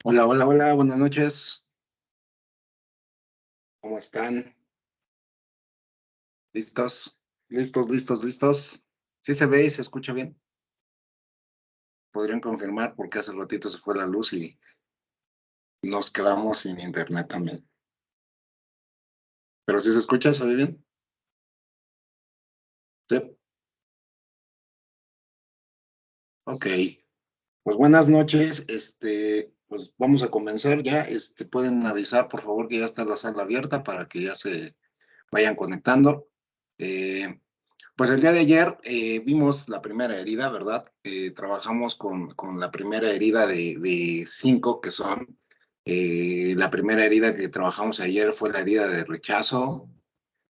Hola, hola, hola, buenas noches. ¿Cómo están? ¿Listos? ¿Listos, listos, listos? ¿Sí se ve y se escucha bien? Podrían confirmar porque hace ratito se fue la luz y nos quedamos sin internet también. Pero si se escucha, ¿se ve bien? Sí. Ok. Pues buenas noches. Pues vamos a comenzar ya. Pueden avisar, por favor, que ya está la sala abierta para que ya se vayan conectando. Eh, Pues el día de ayer vimos la primera herida, ¿verdad? Trabajamos con la primera herida de cinco que son. La primera herida que trabajamos ayer fue la herida de rechazo.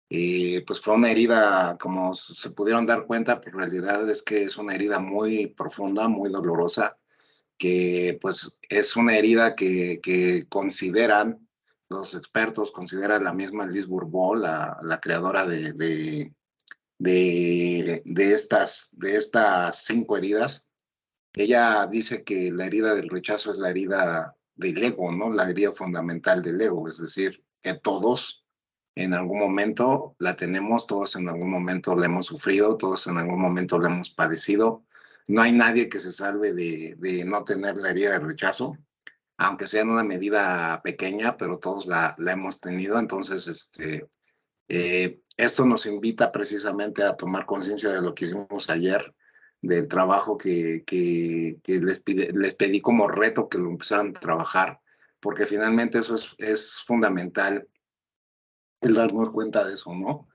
Pues fue una herida, como se pudieron dar cuenta, pues en realidad es que es una herida muy profunda, muy dolorosa, que pues es una herida que consideran los expertos, consideran la misma Liz Bourbeau, la creadora de estas cinco heridas. Ella dice que la herida del rechazo es la herida del ego, ¿no? La herida fundamental del ego, es decir, que todos en algún momento la tenemos, todos en algún momento la hemos sufrido, todos en algún momento la hemos padecido. No hay nadie que se salve de no tener la herida del rechazo, aunque sea en una medida pequeña, pero todos la hemos tenido. Entonces, esto nos invita precisamente a tomar conciencia de lo que hicimos ayer, del trabajo que les pedí como reto que lo empezaran a trabajar, porque finalmente eso es fundamental, el darnos cuenta de eso, ¿no?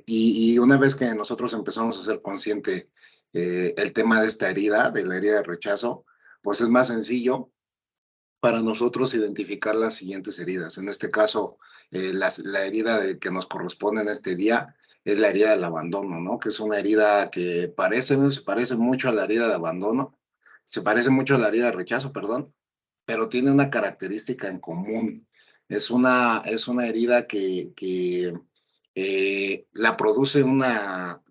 Y una vez que nosotros empezamos a ser consciente el tema de esta herida, de la herida de rechazo, pues es más sencillo para nosotros identificar las siguientes heridas. En este caso, la herida que nos corresponde en este día es la herida del abandono, ¿no? Que es una herida que se parece mucho a la herida de abandono, se parece mucho a la herida de rechazo, perdón, pero tiene una característica en común. Es una herida que la produce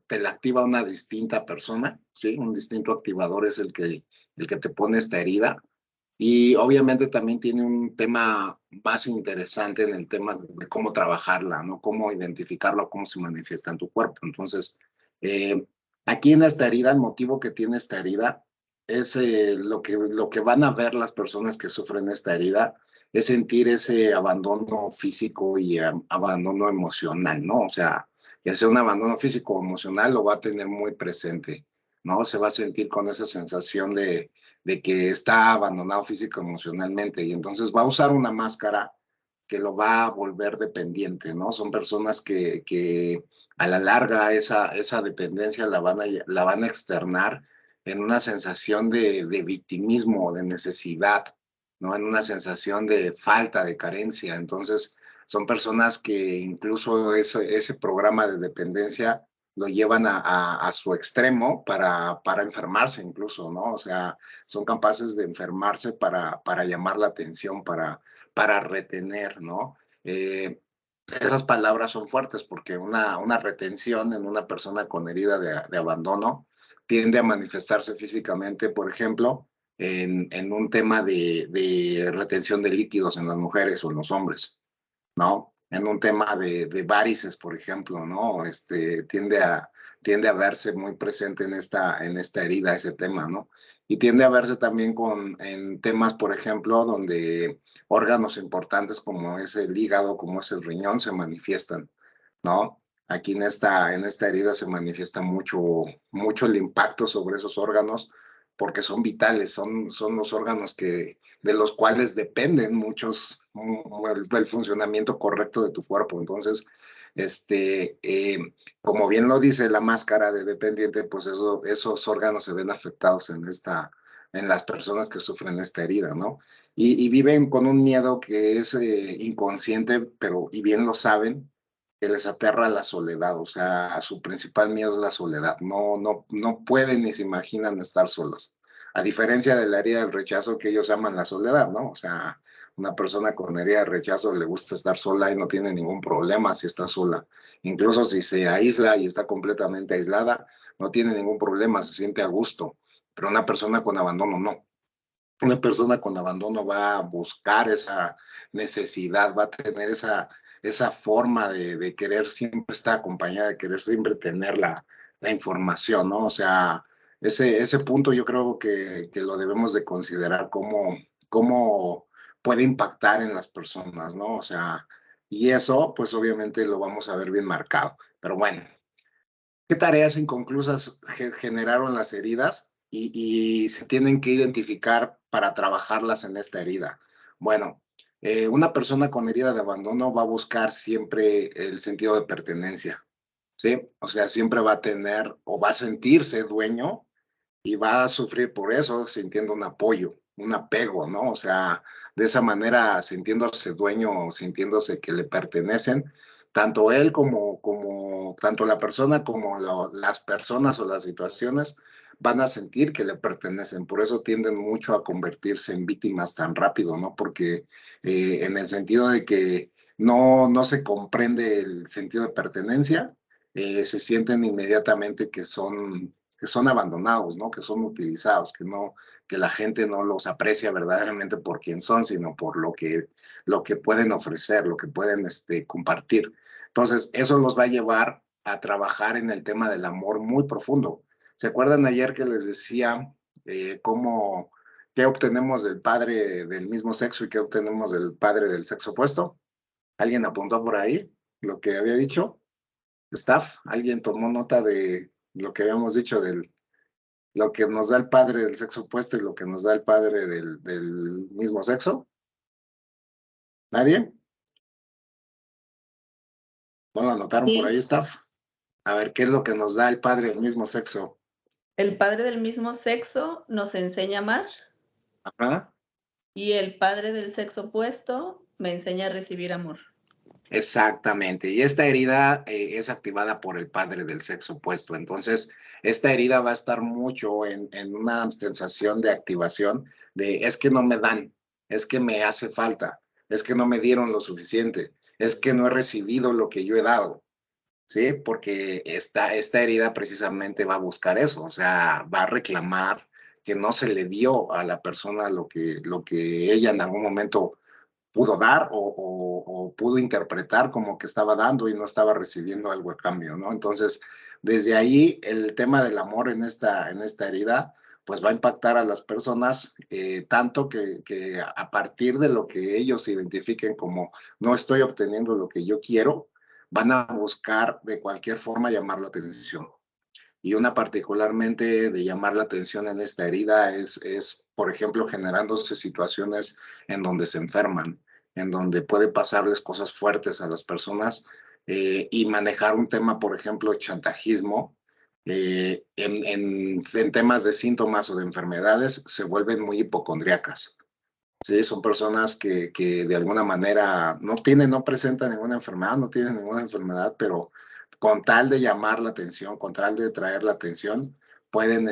te la activa una distinta persona, ¿sí? Un distinto activador es el que te pone esta herida, y obviamente también tiene un tema más interesante en el tema de cómo trabajarla, ¿no? Cómo identificarlo, cómo se manifiesta en tu cuerpo. Entonces, eh, aquí en esta herida, el motivo que tiene esta herida es lo que van a ver las personas que sufren esta herida, es sentir ese abandono físico y abandono emocional, ¿no? O sea, ya sea un abandono físico o emocional, lo va a tener muy presente, ¿no? Se va a sentir con esa sensación de que está abandonado físico emocionalmente, y entonces va a usar una máscara que lo va a volver dependiente, ¿no? Son personas que a la larga esa dependencia la van a externar en una sensación de victimismo, de necesidad, ¿no? En una sensación de falta, de carencia. Entonces, son personas que incluso ese programa de dependencia lo llevan a su extremo para enfermarse incluso, ¿no? O sea, son capaces de enfermarse para llamar la atención, para retener, ¿no? Esas palabras son fuertes porque una retención en una persona con herida de abandono tiende a manifestarse físicamente, por ejemplo, en un tema de retención de líquidos en las mujeres o en los hombres, ¿no? En un tema de varices, por ejemplo, ¿no? Tiende a verse muy presente en esta herida, ese tema, ¿no? Y tiende a verse también en temas, por ejemplo, donde órganos importantes como es el hígado, como es el riñón, se manifiestan, ¿no? Aquí en esta herida se manifiesta mucho, mucho el impacto sobre esos órganos porque son vitales, son los órganos de los cuales dependen el funcionamiento correcto de tu cuerpo. Entonces, como bien lo dice la máscara de dependiente, pues esos órganos se ven afectados en las personas que sufren esta herida, ¿no? Y viven con un miedo que es inconsciente, pero y bien lo saben, que les aterra la soledad. O sea, su principal miedo es la soledad. No, no, no pueden ni se imaginan estar solos. A diferencia de la herida del rechazo, que ellos aman la soledad, ¿no? O sea, una persona con herida de rechazo le gusta estar sola y no tiene ningún problema si está sola. Incluso si se aísla y está completamente aislada, no tiene ningún problema, se siente a gusto. Pero una persona con abandono no. Una persona con abandono va a buscar esa necesidad, va a tener esa forma de querer siempre estar acompañada, de querer siempre tener la información, ¿no? O sea, ese punto yo creo que lo debemos de considerar cómo puede impactar en las personas, ¿no? O sea, y eso, pues obviamente lo vamos a ver bien marcado. Pero bueno, ¿qué tareas inconclusas generaron las heridas y se tienen que identificar para trabajarlas en esta herida? Bueno, una persona con herida de abandono va a buscar siempre el sentido de pertenencia, ¿sí? O sea, siempre va a tener o va a sentirse dueño y va a sufrir por eso, sintiendo un apoyo, un apego, ¿no? O sea, de esa manera, sintiéndose dueño, sintiéndose que le pertenecen, tanto él tanto la persona como las personas o las situaciones van a sentir que le pertenecen. Por eso tienden mucho a convertirse en víctimas tan rápido, ¿no? Porque en el sentido de que no se comprende el sentido de pertenencia, se sienten inmediatamente que son abandonados, ¿no? Que son utilizados, que la gente no los aprecia verdaderamente por quién son, sino por lo que pueden ofrecer, lo que pueden compartir. Entonces, eso los va a llevar a trabajar en el tema del amor muy profundo. ¿Se acuerdan ayer que les decía qué obtenemos del padre del mismo sexo y qué obtenemos del padre del sexo opuesto? ¿Alguien apuntó por ahí lo que había dicho? Staff, ¿alguien tomó nota de lo que habíamos dicho lo que nos da el padre del sexo opuesto y lo que nos da el padre del mismo sexo? ¿Nadie? ¿No lo anotaron por ahí, Sí, staff? A ver, ¿qué es lo que nos da el padre del mismo sexo? el padre del mismo sexo nos enseña a amar Ajá, y el padre del sexo opuesto me enseña a recibir amor. exactamente. Y esta herida es activada por el padre del sexo opuesto. Entonces, esta herida va a estar mucho en una sensación de activación de es que no me dan, es que me hace falta, es que no me dieron lo suficiente, es que no he recibido lo que yo he dado. ¿Sí? Porque esta herida precisamente va a buscar eso, o sea, va a reclamar que no se le dio a la persona lo que ella en algún momento pudo dar o pudo interpretar como que estaba dando y no estaba recibiendo algo a cambio, ¿no? Entonces, desde ahí, el tema del amor en esta herida, pues va a impactar a las personas tanto que a partir de lo que ellos identifiquen como no estoy obteniendo lo que yo quiero, van a buscar de cualquier forma llamar la atención. Y una particularmente de llamar la atención en esta herida por ejemplo, generándose situaciones en donde se enferman, en donde puede pasarles cosas fuertes a las personas y manejar un tema, por ejemplo, chantajismo. En temas de síntomas o de enfermedades se vuelven muy hipocondriacas. Sí, son personas que de alguna manera no presentan ninguna enfermedad, no tienen ninguna enfermedad, pero con tal de llamar la atención, con tal de traer la atención, pueden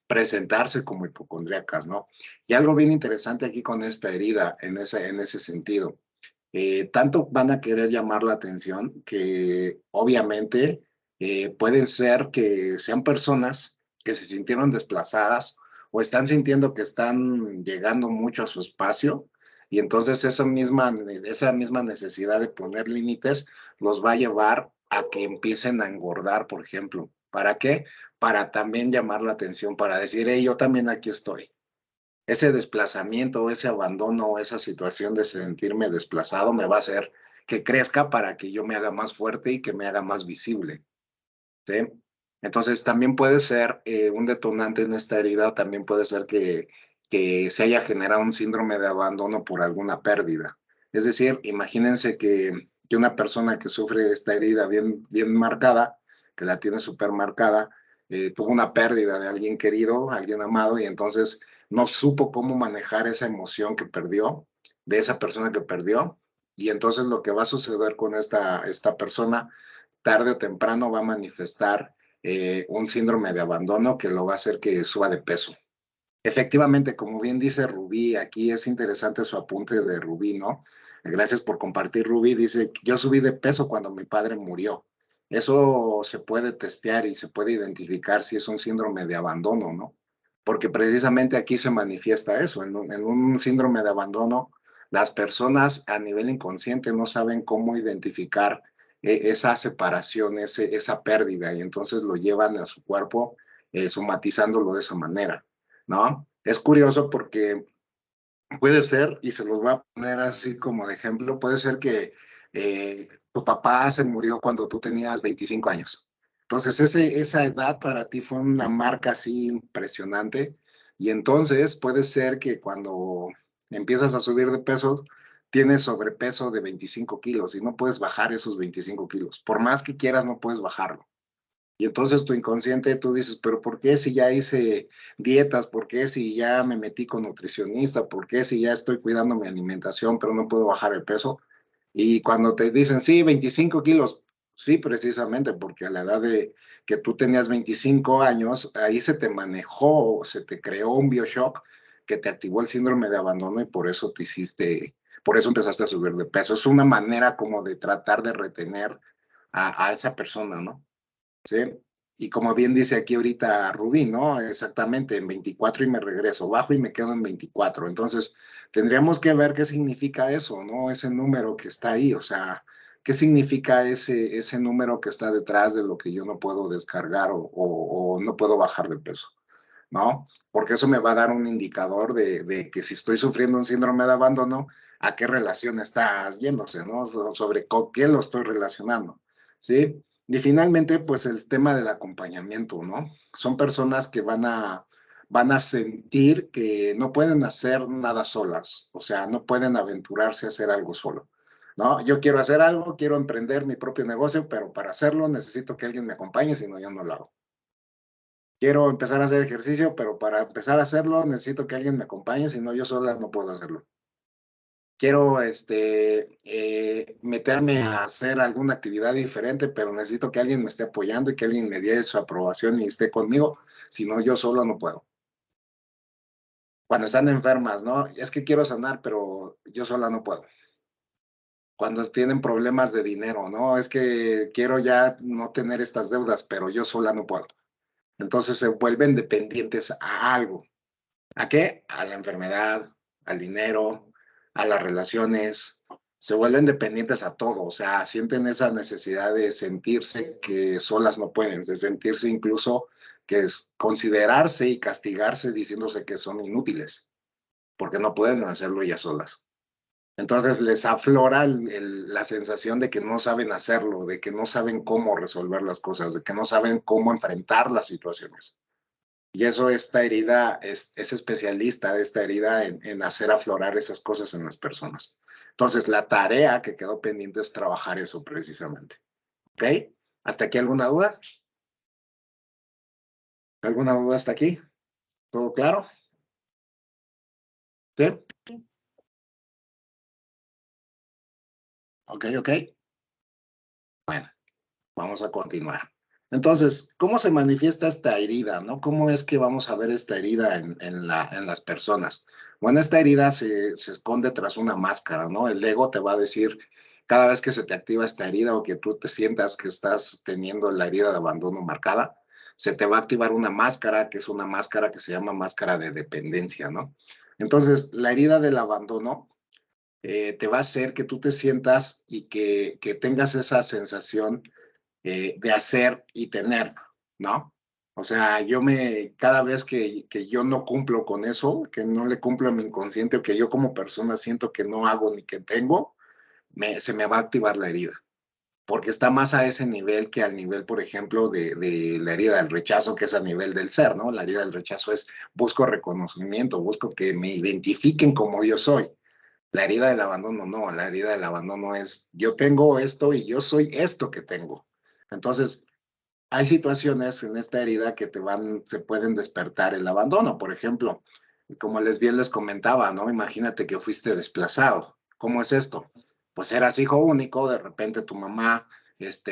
presentarse como hipocondríacas, ¿no? Y algo bien interesante aquí con esta herida, en ese sentido, tanto van a querer llamar la atención que obviamente pueden ser que sean personas que se sintieron desplazadas o están sintiendo que están llegando mucho a su espacio y entonces esa misma necesidad de poner límites los va a llevar a que empiecen a engordar, por ejemplo. ¿Para qué? Para también llamar la atención, para decir, hey, yo también aquí estoy. Ese desplazamiento, ese abandono, esa situación de sentirme desplazado me va a hacer que crezca para que yo me haga más fuerte y que me haga más visible. ¿Sí? Entonces, también puede ser un detonante en esta herida, también puede ser que se haya generado un síndrome de abandono por alguna pérdida. Es decir, imagínense que una persona que sufre esta herida bien marcada, que la tiene súper marcada, tuvo una pérdida de alguien querido, alguien amado, y entonces no supo cómo manejar esa emoción que perdió, de esa persona que perdió, y entonces lo que va a suceder con esta persona tarde o temprano va a manifestar un síndrome de abandono que lo va a hacer que suba de peso. Efectivamente, como bien dice Rubí, aquí es interesante su apunte de Rubí, ¿no? Gracias por compartir, Rubí. Dice, yo subí de peso cuando mi padre murió. Eso se puede testear y se puede identificar si es un síndrome de abandono, ¿no? porque precisamente aquí se manifiesta eso. En un síndrome de abandono, las personas a nivel inconsciente no saben cómo identificar esa separación, esa pérdida, y entonces lo llevan a su cuerpo somatizándolo de esa manera, ¿no? Es curioso porque puede ser, y se los voy a poner así como de ejemplo, puede ser que tu papá se murió cuando tú tenías 25 años. Entonces, esa edad para ti fue una marca así impresionante. Y entonces puede ser que cuando empiezas a subir de peso, tienes sobrepeso de 25 kilos y no puedes bajar esos 25 kilos. Por más que quieras, no puedes bajarlo. Y entonces tu inconsciente, tú dices, pero ¿por qué si ya hice dietas? ¿Por qué si ya me metí con nutricionista? ¿Por qué si ya estoy cuidando mi alimentación, pero no puedo bajar el peso? Y cuando te dicen, sí, 25 kilos, sí, precisamente, porque a la edad de que tú tenías 25 años, ahí se te manejó, se te creó un bioshock que te activó el síndrome de abandono y por eso te hiciste, por eso empezaste a subir de peso. Es una manera como de tratar de retener a esa persona, ¿no? ¿Sí? Y como bien dice aquí ahorita Rubí, ¿no? Exactamente, en 24 y me regreso, bajo y me quedo en 24. Entonces, tendríamos que ver qué significa eso, ¿no? Ese número que está ahí, o sea, ¿qué significa ese número que está detrás de lo que yo no puedo descargar o no puedo bajar de peso, ¿no? Porque eso me va a dar un indicador de que si estoy sufriendo un síndrome de abandono, ¿a qué relación está yéndose, ¿no? Sobre con qué lo estoy relacionando, ¿sí? Y finalmente, pues el tema del acompañamiento, ¿no? Son personas que van a sentir que no pueden hacer nada solas, o sea, no pueden aventurarse a hacer algo solo, ¿no? Yo quiero hacer algo, quiero emprender mi propio negocio, pero para hacerlo necesito que alguien me acompañe, si no, yo no lo hago. Quiero empezar a hacer ejercicio, pero para empezar a hacerlo necesito que alguien me acompañe, si no, yo sola no puedo hacerlo. Quiero meterme a hacer alguna actividad diferente, pero necesito que alguien me esté apoyando y que alguien me dé su aprobación y esté conmigo, si no, yo solo no puedo. Cuando están enfermas, ¿no? Es que quiero sanar, pero yo sola no puedo. Cuando tienen problemas de dinero, ¿no? Es que quiero ya no tener estas deudas, pero yo sola no puedo. Entonces se vuelven dependientes a algo. ¿A qué? A la enfermedad, al dinero, a las relaciones. Se vuelven dependientes a todo, o sea, sienten esa necesidad de sentirse que solas no pueden, de sentirse incluso que es considerarse y castigarse diciéndose que son inútiles, porque no pueden hacerlo ellas solas. Entonces les aflora la sensación de que no saben hacerlo, de que no saben cómo resolver las cosas, de que no saben cómo enfrentar las situaciones. Y eso, esta herida es especialista, esta herida en hacer aflorar esas cosas en las personas. Entonces, la tarea que quedó pendiente es trabajar eso precisamente. ¿Ok? ¿Hasta aquí alguna duda? ¿Alguna duda hasta aquí? ¿Todo claro? ¿Sí? Ok, ok. Bueno, vamos a continuar. Entonces, ¿cómo se manifiesta esta herida, no? ¿Cómo es que vamos a ver esta herida en las personas? Bueno, esta herida se esconde tras una máscara, ¿no? El ego te va a decir cada vez que se te activa esta herida o que tú te sientas que estás teniendo la herida de abandono marcada, se te va a activar una máscara, que es una máscara que se llama máscara de dependencia, ¿no? Entonces, la herida del abandono te va a hacer que tú te sientas y que tengas esa sensación de hacer y tener, ¿no? O sea, cada vez que yo no cumplo con eso, que no le cumplo a mi inconsciente o que yo como persona siento que no hago ni que tengo, se me va a activar la herida. Porque está más a ese nivel que al nivel, por ejemplo, de la herida del rechazo, que es a nivel del ser, ¿no? La herida del rechazo es busco reconocimiento, busco que me identifiquen como yo soy. La herida del abandono no, la herida del abandono es yo tengo esto y yo soy esto que tengo. Entonces, hay situaciones en esta herida que se pueden despertar el abandono. Por ejemplo, como bien les comentaba, ¿no? Imagínate que fuiste desplazado. ¿Cómo es esto? Pues eras hijo único, de repente tu mamá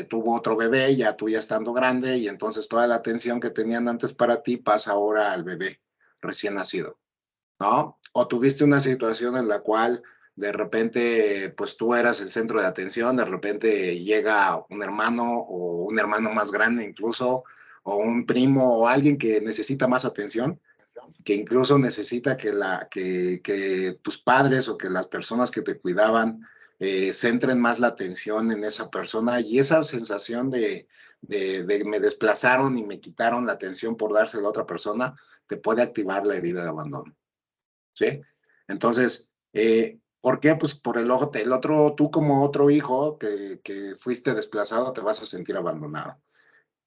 tuvo otro bebé, ya tú ya estando grande, y entonces toda la atención que tenían antes para ti pasa ahora al bebé recién nacido, ¿no? O tuviste una situación en la cual de repente, pues tú eras el centro de atención, de repente llega un hermano o un hermano más grande incluso, o un primo o alguien que necesita más atención que incluso necesita que tus padres o que las personas que te cuidaban centren más la atención en esa persona, y esa sensación de me desplazaron y me quitaron la atención por dársela a otra persona, te puede activar la herida de abandono, ¿sí? Entonces, ¿por qué? Pues por el otro, tú como otro hijo que fuiste desplazado, te vas a sentir abandonado.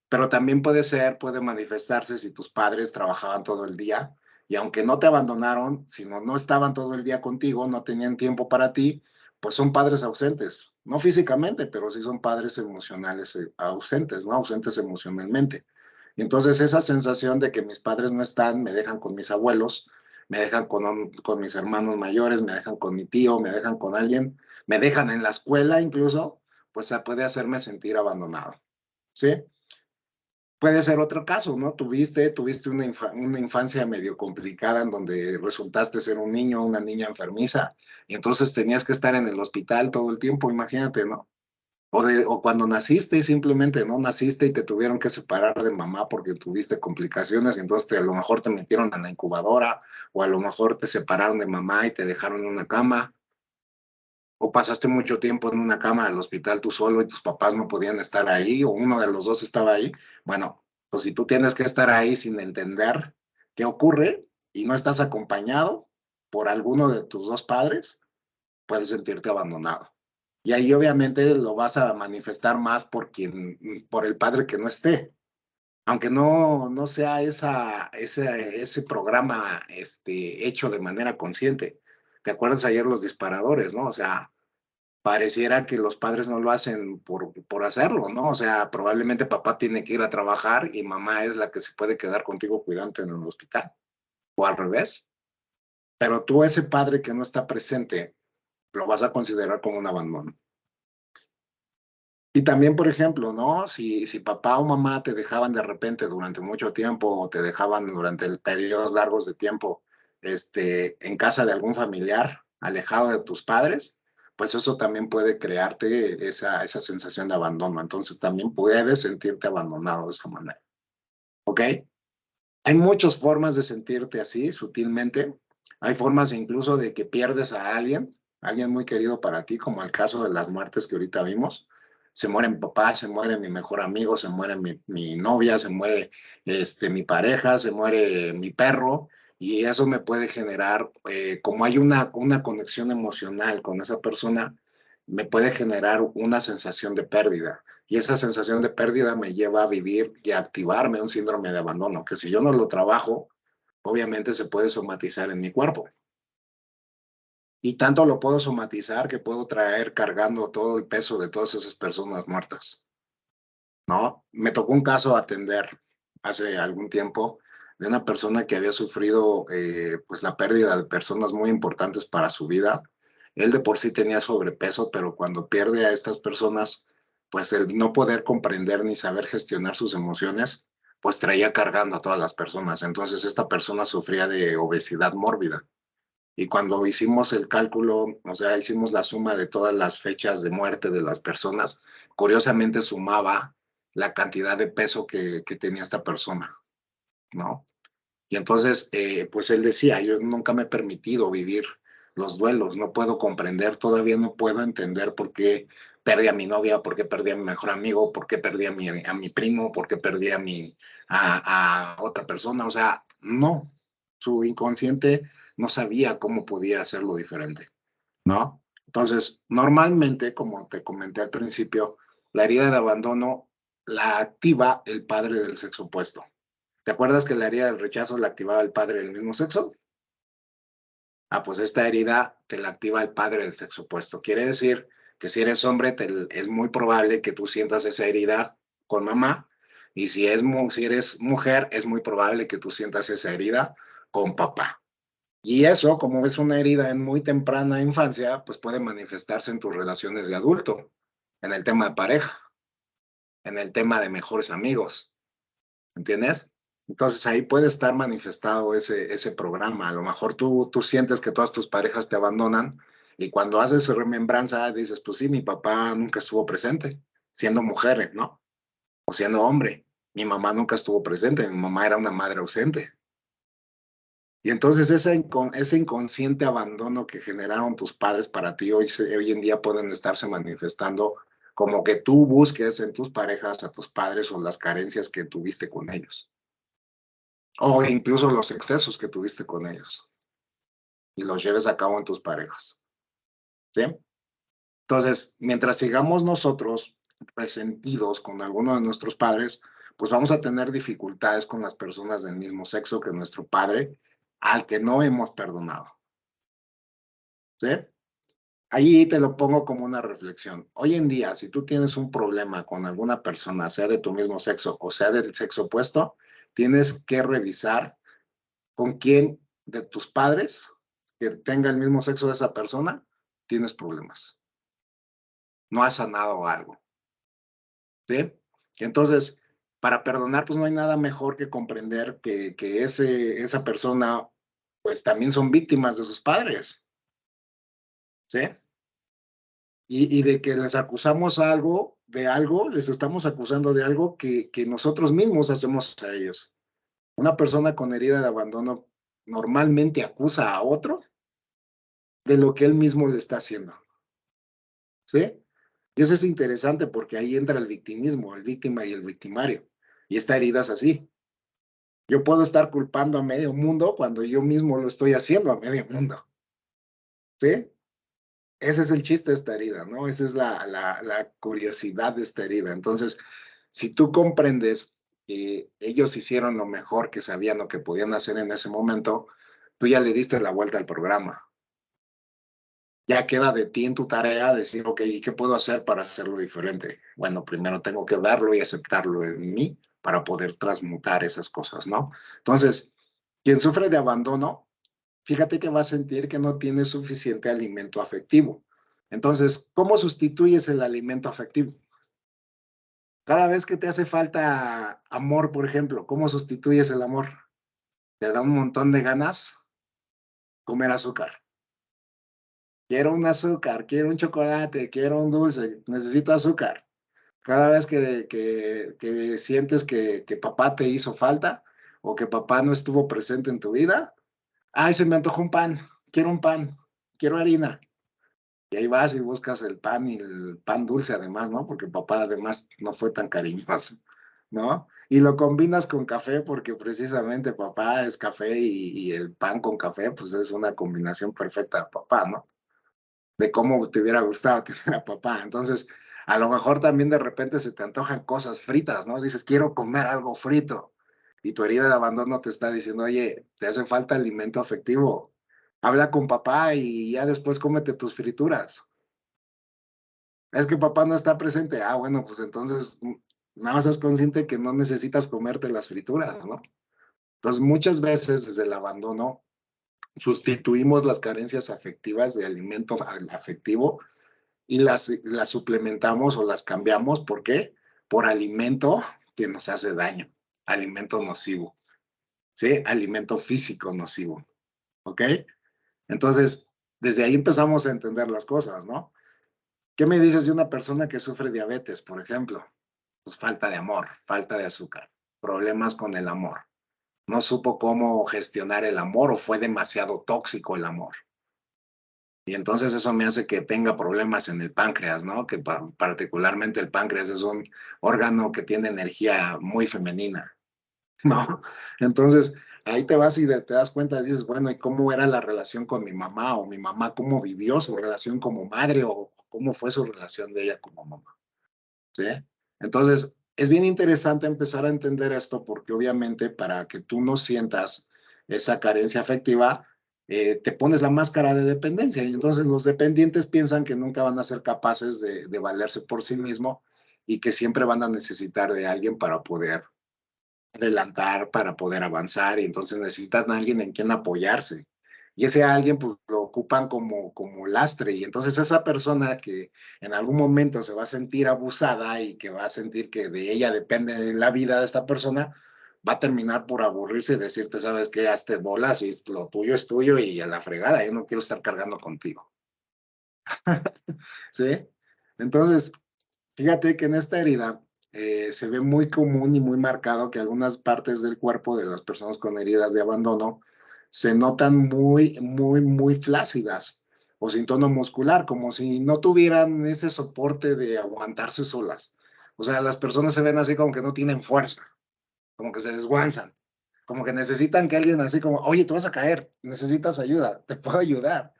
Pero también puede manifestarse si tus padres trabajaban todo el día y aunque no te abandonaron, si no estaban todo el día contigo, no tenían tiempo para ti, pues son padres ausentes, no físicamente, pero sí son padres emocionales ausentes, ¿no? Ausentes emocionalmente. Y entonces esa sensación de que mis padres no están, me dejan con mis abuelos, me dejan con mis hermanos mayores, me dejan con mi tío, me dejan con alguien, me dejan en la escuela incluso, pues puede hacerme sentir abandonado, ¿sí? Puede ser otro caso, ¿no? Tuviste una infancia medio complicada en donde resultaste ser un niño o una niña enfermiza y entonces tenías que estar en el hospital todo el tiempo, imagínate, ¿no? O cuando naciste, simplemente no naciste y te tuvieron que separar de mamá porque tuviste complicaciones y entonces a lo mejor te metieron en la incubadora o a lo mejor te separaron de mamá y te dejaron en una cama o pasaste mucho tiempo en una cama del hospital tú solo y tus papás no podían estar ahí o uno de los dos estaba ahí. Bueno, pues si tú tienes que estar ahí sin entender qué ocurre y no estás acompañado por alguno de tus dos padres, puedes sentirte abandonado. Y ahí obviamente lo vas a manifestar más por el padre que no esté. Aunque no sea ese programa hecho de manera consciente. ¿Te acuerdas ayer los disparadores, no? O sea, pareciera que los padres no lo hacen por hacerlo, ¿no? O sea, probablemente papá tiene que ir a trabajar y mamá es la que se puede quedar contigo cuidante en el hospital, o al revés. Pero tú, ese padre que no está presente, lo vas a considerar como un abandono. Y también, por ejemplo, ¿no? Si papá o mamá te dejaban de repente durante mucho tiempo o te dejaban durante periodos largos de tiempo en casa de algún familiar, alejado de tus padres, pues eso también puede crearte esa sensación de abandono. Entonces también puedes sentirte abandonado de esa manera. ¿Ok? Hay muchas formas de sentirte así, sutilmente. Hay formas incluso de que pierdes a alguien muy querido para ti, como el caso de las muertes que ahorita vimos. Se muere mi papá, se muere mi mejor amigo, se muere mi novia, se muere mi pareja, se muere mi perro, y eso me puede generar, como hay una conexión emocional con esa persona, me puede generar una sensación de pérdida. Y esa sensación de pérdida me lleva a vivir y a activarme un síndrome de abandono, que si yo no lo trabajo, obviamente se puede somatizar en mi cuerpo. Y tanto lo puedo somatizar que puedo traer cargando todo el peso de todas esas personas muertas, ¿no? Me tocó un caso atender hace algún tiempo de una persona que había sufrido pues la pérdida de personas muy importantes para su vida. Él de por sí tenía sobrepeso, pero cuando pierde a estas personas, pues el no poder comprender ni saber gestionar sus emociones, pues traía cargando a todas las personas. Entonces esta persona sufría de obesidad mórbida. Y cuando hicimos el cálculo, o sea, hicimos la suma de todas las fechas de muerte de las personas, curiosamente sumaba la cantidad de peso que tenía esta persona, ¿no? Y entonces, pues él decía, yo nunca me he permitido vivir los duelos, no puedo comprender, todavía no puedo entender por qué perdí a mi novia, por qué perdí a mi mejor amigo, por qué perdí a mi primo, por qué perdí a otra persona, o sea, no, su inconsciente no sabía cómo podía hacerlo diferente, ¿no? Entonces, normalmente, como te comenté al principio, la herida de abandono la activa el padre del sexo opuesto. ¿Te acuerdas que la herida del rechazo la activaba el padre del mismo sexo? Ah, pues esta herida te la activa el padre del sexo opuesto. Quiere decir que si eres hombre, es muy probable que tú sientas esa herida con mamá, y si eres mujer, es muy probable que tú sientas esa herida con papá. Y eso, como es una herida en muy temprana infancia, pues puede manifestarse en tus relaciones de adulto, en el tema de pareja, en el tema de mejores amigos. ¿Entiendes? Entonces ahí puede estar manifestado ese programa. A lo mejor tú sientes que todas tus parejas te abandonan y cuando haces remembranza dices, pues sí, mi papá nunca estuvo presente, siendo mujer, ¿no? O siendo hombre. Mi mamá nunca estuvo presente, mi mamá era una madre ausente. Y entonces ese inconsciente abandono que generaron tus padres para ti hoy en día pueden estarse manifestando como que tú busques en tus parejas a tus padres o las carencias que tuviste con ellos, o incluso los excesos que tuviste con ellos y los lleves a cabo en tus parejas, ¿sí? Entonces, mientras sigamos nosotros resentidos con alguno de nuestros padres, pues vamos a tener dificultades con las personas del mismo sexo que nuestro padre, al que no hemos perdonado, ¿sí? Ahí te lo pongo como una reflexión. Hoy en día, si tú tienes un problema con alguna persona, sea de tu mismo sexo o sea del sexo opuesto, tienes que revisar con quién de tus padres que tenga el mismo sexo de esa persona, tienes problemas. No has sanado algo, ¿sí? Entonces, para perdonar, pues no hay nada mejor que comprender que esa persona, pues también son víctimas de sus padres, ¿sí? Y de que les acusamos algo, de algo, les estamos acusando de algo que nosotros mismos hacemos a ellos. Una persona con herida de abandono normalmente acusa a otro de lo que él mismo le está haciendo, ¿sí? Y eso es interesante porque ahí entra el victimismo, el víctima y el victimario. Y esta herida es así. Yo puedo estar culpando a medio mundo cuando yo mismo lo estoy haciendo a medio mundo, ¿sí? Ese es el chiste de esta herida, ¿no? Esa es la curiosidad de esta herida. Entonces, si tú comprendes que ellos hicieron lo mejor que sabían o que podían hacer en ese momento, tú ya le diste la vuelta al programa. Ya queda de ti en tu tarea decir, ok, ¿y qué puedo hacer para hacerlo diferente? Bueno, primero tengo que verlo y aceptarlo en mí para poder transmutar esas cosas, ¿no? Entonces, quien sufre de abandono, fíjate que va a sentir que no tiene suficiente alimento afectivo. Entonces, ¿cómo sustituyes el alimento afectivo? Cada vez que te hace falta amor, por ejemplo, ¿cómo sustituyes el amor? Te da un montón de ganas comer azúcar. Quiero un azúcar, quiero un chocolate, quiero un dulce, necesito azúcar. Cada vez que sientes que papá te hizo falta o que papá no estuvo presente en tu vida, ay, se me antojó un pan, quiero harina. Y ahí vas y buscas el pan y el pan dulce además, ¿no? Porque papá además no fue tan cariñoso, ¿no? Y lo combinas con café porque precisamente papá es café y el pan con café, pues es una combinación perfecta de papá, ¿no? De cómo te hubiera gustado tener a papá. Entonces, a lo mejor también de repente se te antojan cosas fritas, ¿no? Dices, quiero comer algo frito. Y tu herida de abandono te está diciendo, oye, te hace falta alimento afectivo. Habla con papá y ya después cómete tus frituras. Es que papá no está presente. Ah, bueno, pues entonces nada más estás consciente que no necesitas comerte las frituras, ¿no? Entonces, muchas veces desde el abandono sustituimos las carencias afectivas de alimento afectivo y las suplementamos o las cambiamos. ¿Por qué? Por alimento que nos hace daño, alimento nocivo, ¿sí? Alimento físico nocivo, ¿ok? Entonces, desde ahí empezamos a entender las cosas, ¿no? ¿Qué me dices de una persona que sufre diabetes, por ejemplo? Pues falta de amor, falta de azúcar, problemas con el amor. No supo cómo gestionar el amor o fue demasiado tóxico el amor. Y entonces eso me hace que tenga problemas en el páncreas, ¿no? Que particularmente el páncreas es un órgano que tiene energía muy femenina, ¿no? Entonces ahí te vas y te das cuenta, dices, bueno, ¿y cómo era la relación con mi mamá? O mi mamá, ¿cómo vivió su relación como madre? O cómo fue su relación de ella como mamá, ¿sí? Entonces, es bien interesante empezar a entender esto porque obviamente para que tú no sientas esa carencia afectiva, te pones la máscara de dependencia y entonces los dependientes piensan que nunca van a ser capaces de valerse por sí mismo y que siempre van a necesitar de alguien para poder adelantar, para poder avanzar y entonces necesitan a alguien en quien apoyarse. Y ese alguien pues lo ocupan como lastre y entonces esa persona que en algún momento se va a sentir abusada y que va a sentir que de ella depende la vida de esta persona, va a terminar por aburrirse y decirte, ¿sabes qué? Hazte bolas y lo tuyo es tuyo y a la fregada, yo no quiero estar cargando contigo, ¿sí? Entonces, fíjate que en esta herida se ve muy común y muy marcado que algunas partes del cuerpo de las personas con heridas de abandono se notan muy flácidas o sin tono muscular, como si no tuvieran ese soporte de aguantarse solas. O sea, las personas se ven así como que no tienen fuerza, como que se desguanzan, como que necesitan que alguien así como, oye, tú vas a caer, necesitas ayuda, te puedo ayudar.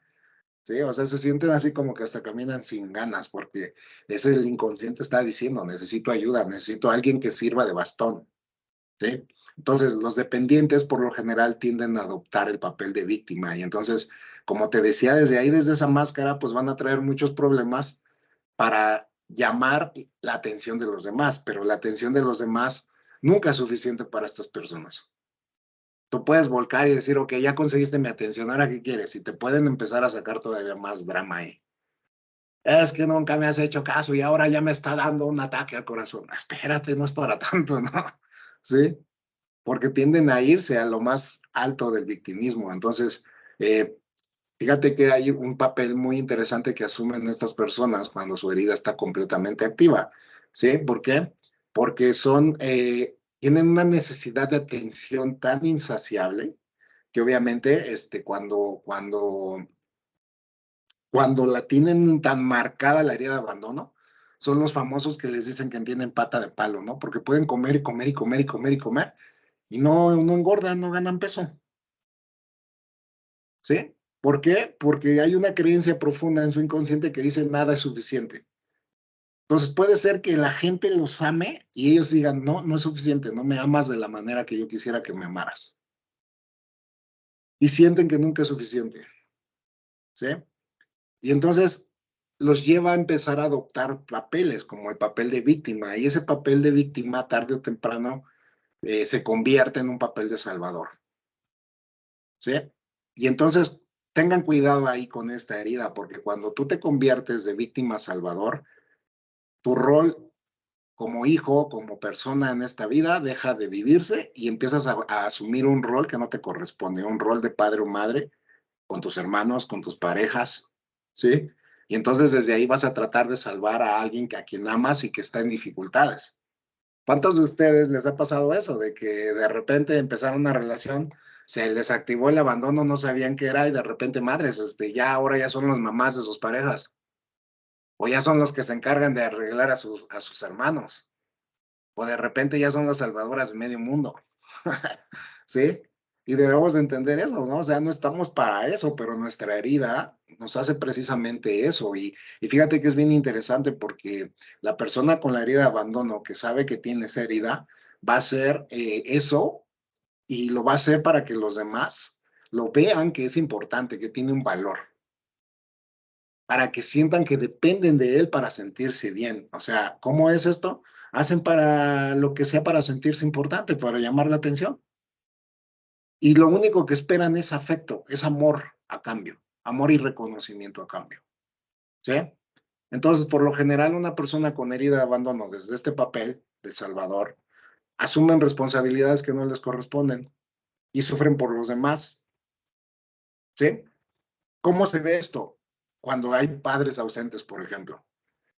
Sí, o sea, se sienten así como que hasta caminan sin ganas, porque es el inconsciente está diciendo, necesito ayuda, necesito a alguien que sirva de bastón. ¿Sí? Entonces, los dependientes por lo general tienden a adoptar el papel de víctima y entonces, como te decía, desde ahí, desde esa máscara, pues van a traer muchos problemas para llamar la atención de los demás, pero la atención de los demás nunca es suficiente para estas personas. Tú puedes volcar y decir, ok, ya conseguiste mi atención, ¿ahora qué quieres? Y te pueden empezar a sacar todavía más drama ahí. Es que nunca me has hecho caso y ahora ya me está dando un ataque al corazón. Espérate, no es para tanto, ¿no? ¿Sí? Porque tienden a irse a lo más alto del victimismo. Entonces, eh, fíjate que hay un papel muy interesante que asumen estas personas cuando su herida está completamente activa. ¿Sí? ¿Por qué? Porque tienen una necesidad de atención tan insaciable que obviamente cuando la tienen tan marcada la herida de abandono, son los famosos que les dicen que tienen pata de palo, ¿no? Porque pueden comer y comer y comer y comer y comer y no engordan, no ganan peso, ¿sí? ¿Por qué? Porque hay una creencia profunda en su inconsciente que dice nada es suficiente. Entonces puede ser que la gente los ame y ellos digan, no, no es suficiente, no me amas de la manera que yo quisiera que me amaras. Y sienten que nunca es suficiente, ¿sí? Y entonces los lleva a empezar a adoptar papeles como el papel de víctima y ese papel de víctima tarde o temprano se convierte en un papel de salvador. ¿Sí? Y entonces tengan cuidado ahí con esta herida, porque cuando tú te conviertes de víctima a salvador, tu rol como hijo, como persona en esta vida, deja de vivirse y empiezas a asumir un rol que no te corresponde, un rol de padre o madre con tus hermanos, con tus parejas, ¿sí? Y entonces desde ahí vas a tratar de salvar a alguien a quien amas y que está en dificultades. ¿Cuántos de ustedes les ha pasado eso? De que de repente empezaron una relación, se les activó el abandono, no sabían qué era y de repente, madres, ya ahora ya son las mamás de sus parejas o ya son los que se encargan de arreglar a sus hermanos o de repente ya son las salvadoras de medio mundo. ¿Sí? Y debemos de entender eso, ¿no? O sea, no estamos para eso, pero nuestra herida nos hace precisamente eso. Y fíjate que es bien interesante porque la persona con la herida de abandono que sabe que tiene esa herida va a hacer eso y lo va a hacer para que los demás lo vean que es importante, que tiene un valor, para que sientan que dependen de él para sentirse bien. O sea, ¿cómo es esto? Hacen para lo que sea para sentirse importante, para llamar la atención. Y lo único que esperan es afecto, es amor a cambio, amor y reconocimiento a cambio. ¿Sí? Entonces, por lo general, una persona con herida de abandono desde este papel de salvador asumen responsabilidades que no les corresponden y sufren por los demás. ¿Sí? ¿Cómo se ve esto? Cuando hay padres ausentes, por ejemplo.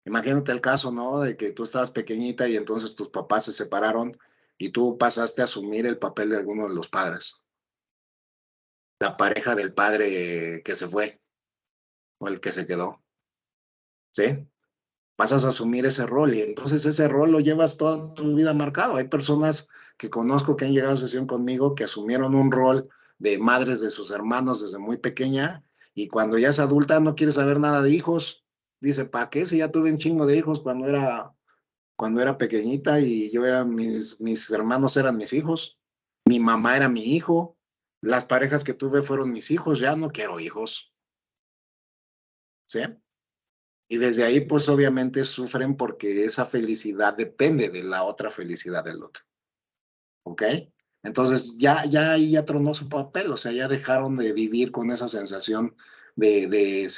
Imagínate el caso, ¿no? De que tú estabas pequeñita y entonces tus papás se separaron y tú pasaste a asumir el papel de alguno de los padres, la pareja del padre que se fue o el que se quedó, ¿sí? Pasas a asumir ese rol y entonces ese rol lo llevas toda tu vida marcado. Hay personas que conozco que han llegado a sesión conmigo que asumieron un rol de madres de sus hermanos desde muy pequeña y cuando ya es adulta no quiere saber nada de hijos. Dice, ¿para qué? Si ya tuve un chingo de hijos cuando era pequeñita y mis hermanos eran mis hijos, mi mamá era mi hijo, las parejas que tuve fueron mis hijos, ya no quiero hijos, ¿sí? Y desde ahí, pues obviamente sufren porque esa felicidad depende de la otra felicidad del otro, ¿ok? Entonces ya ahí ya tronó su papel, o sea, ya dejaron de vivir con esa sensación de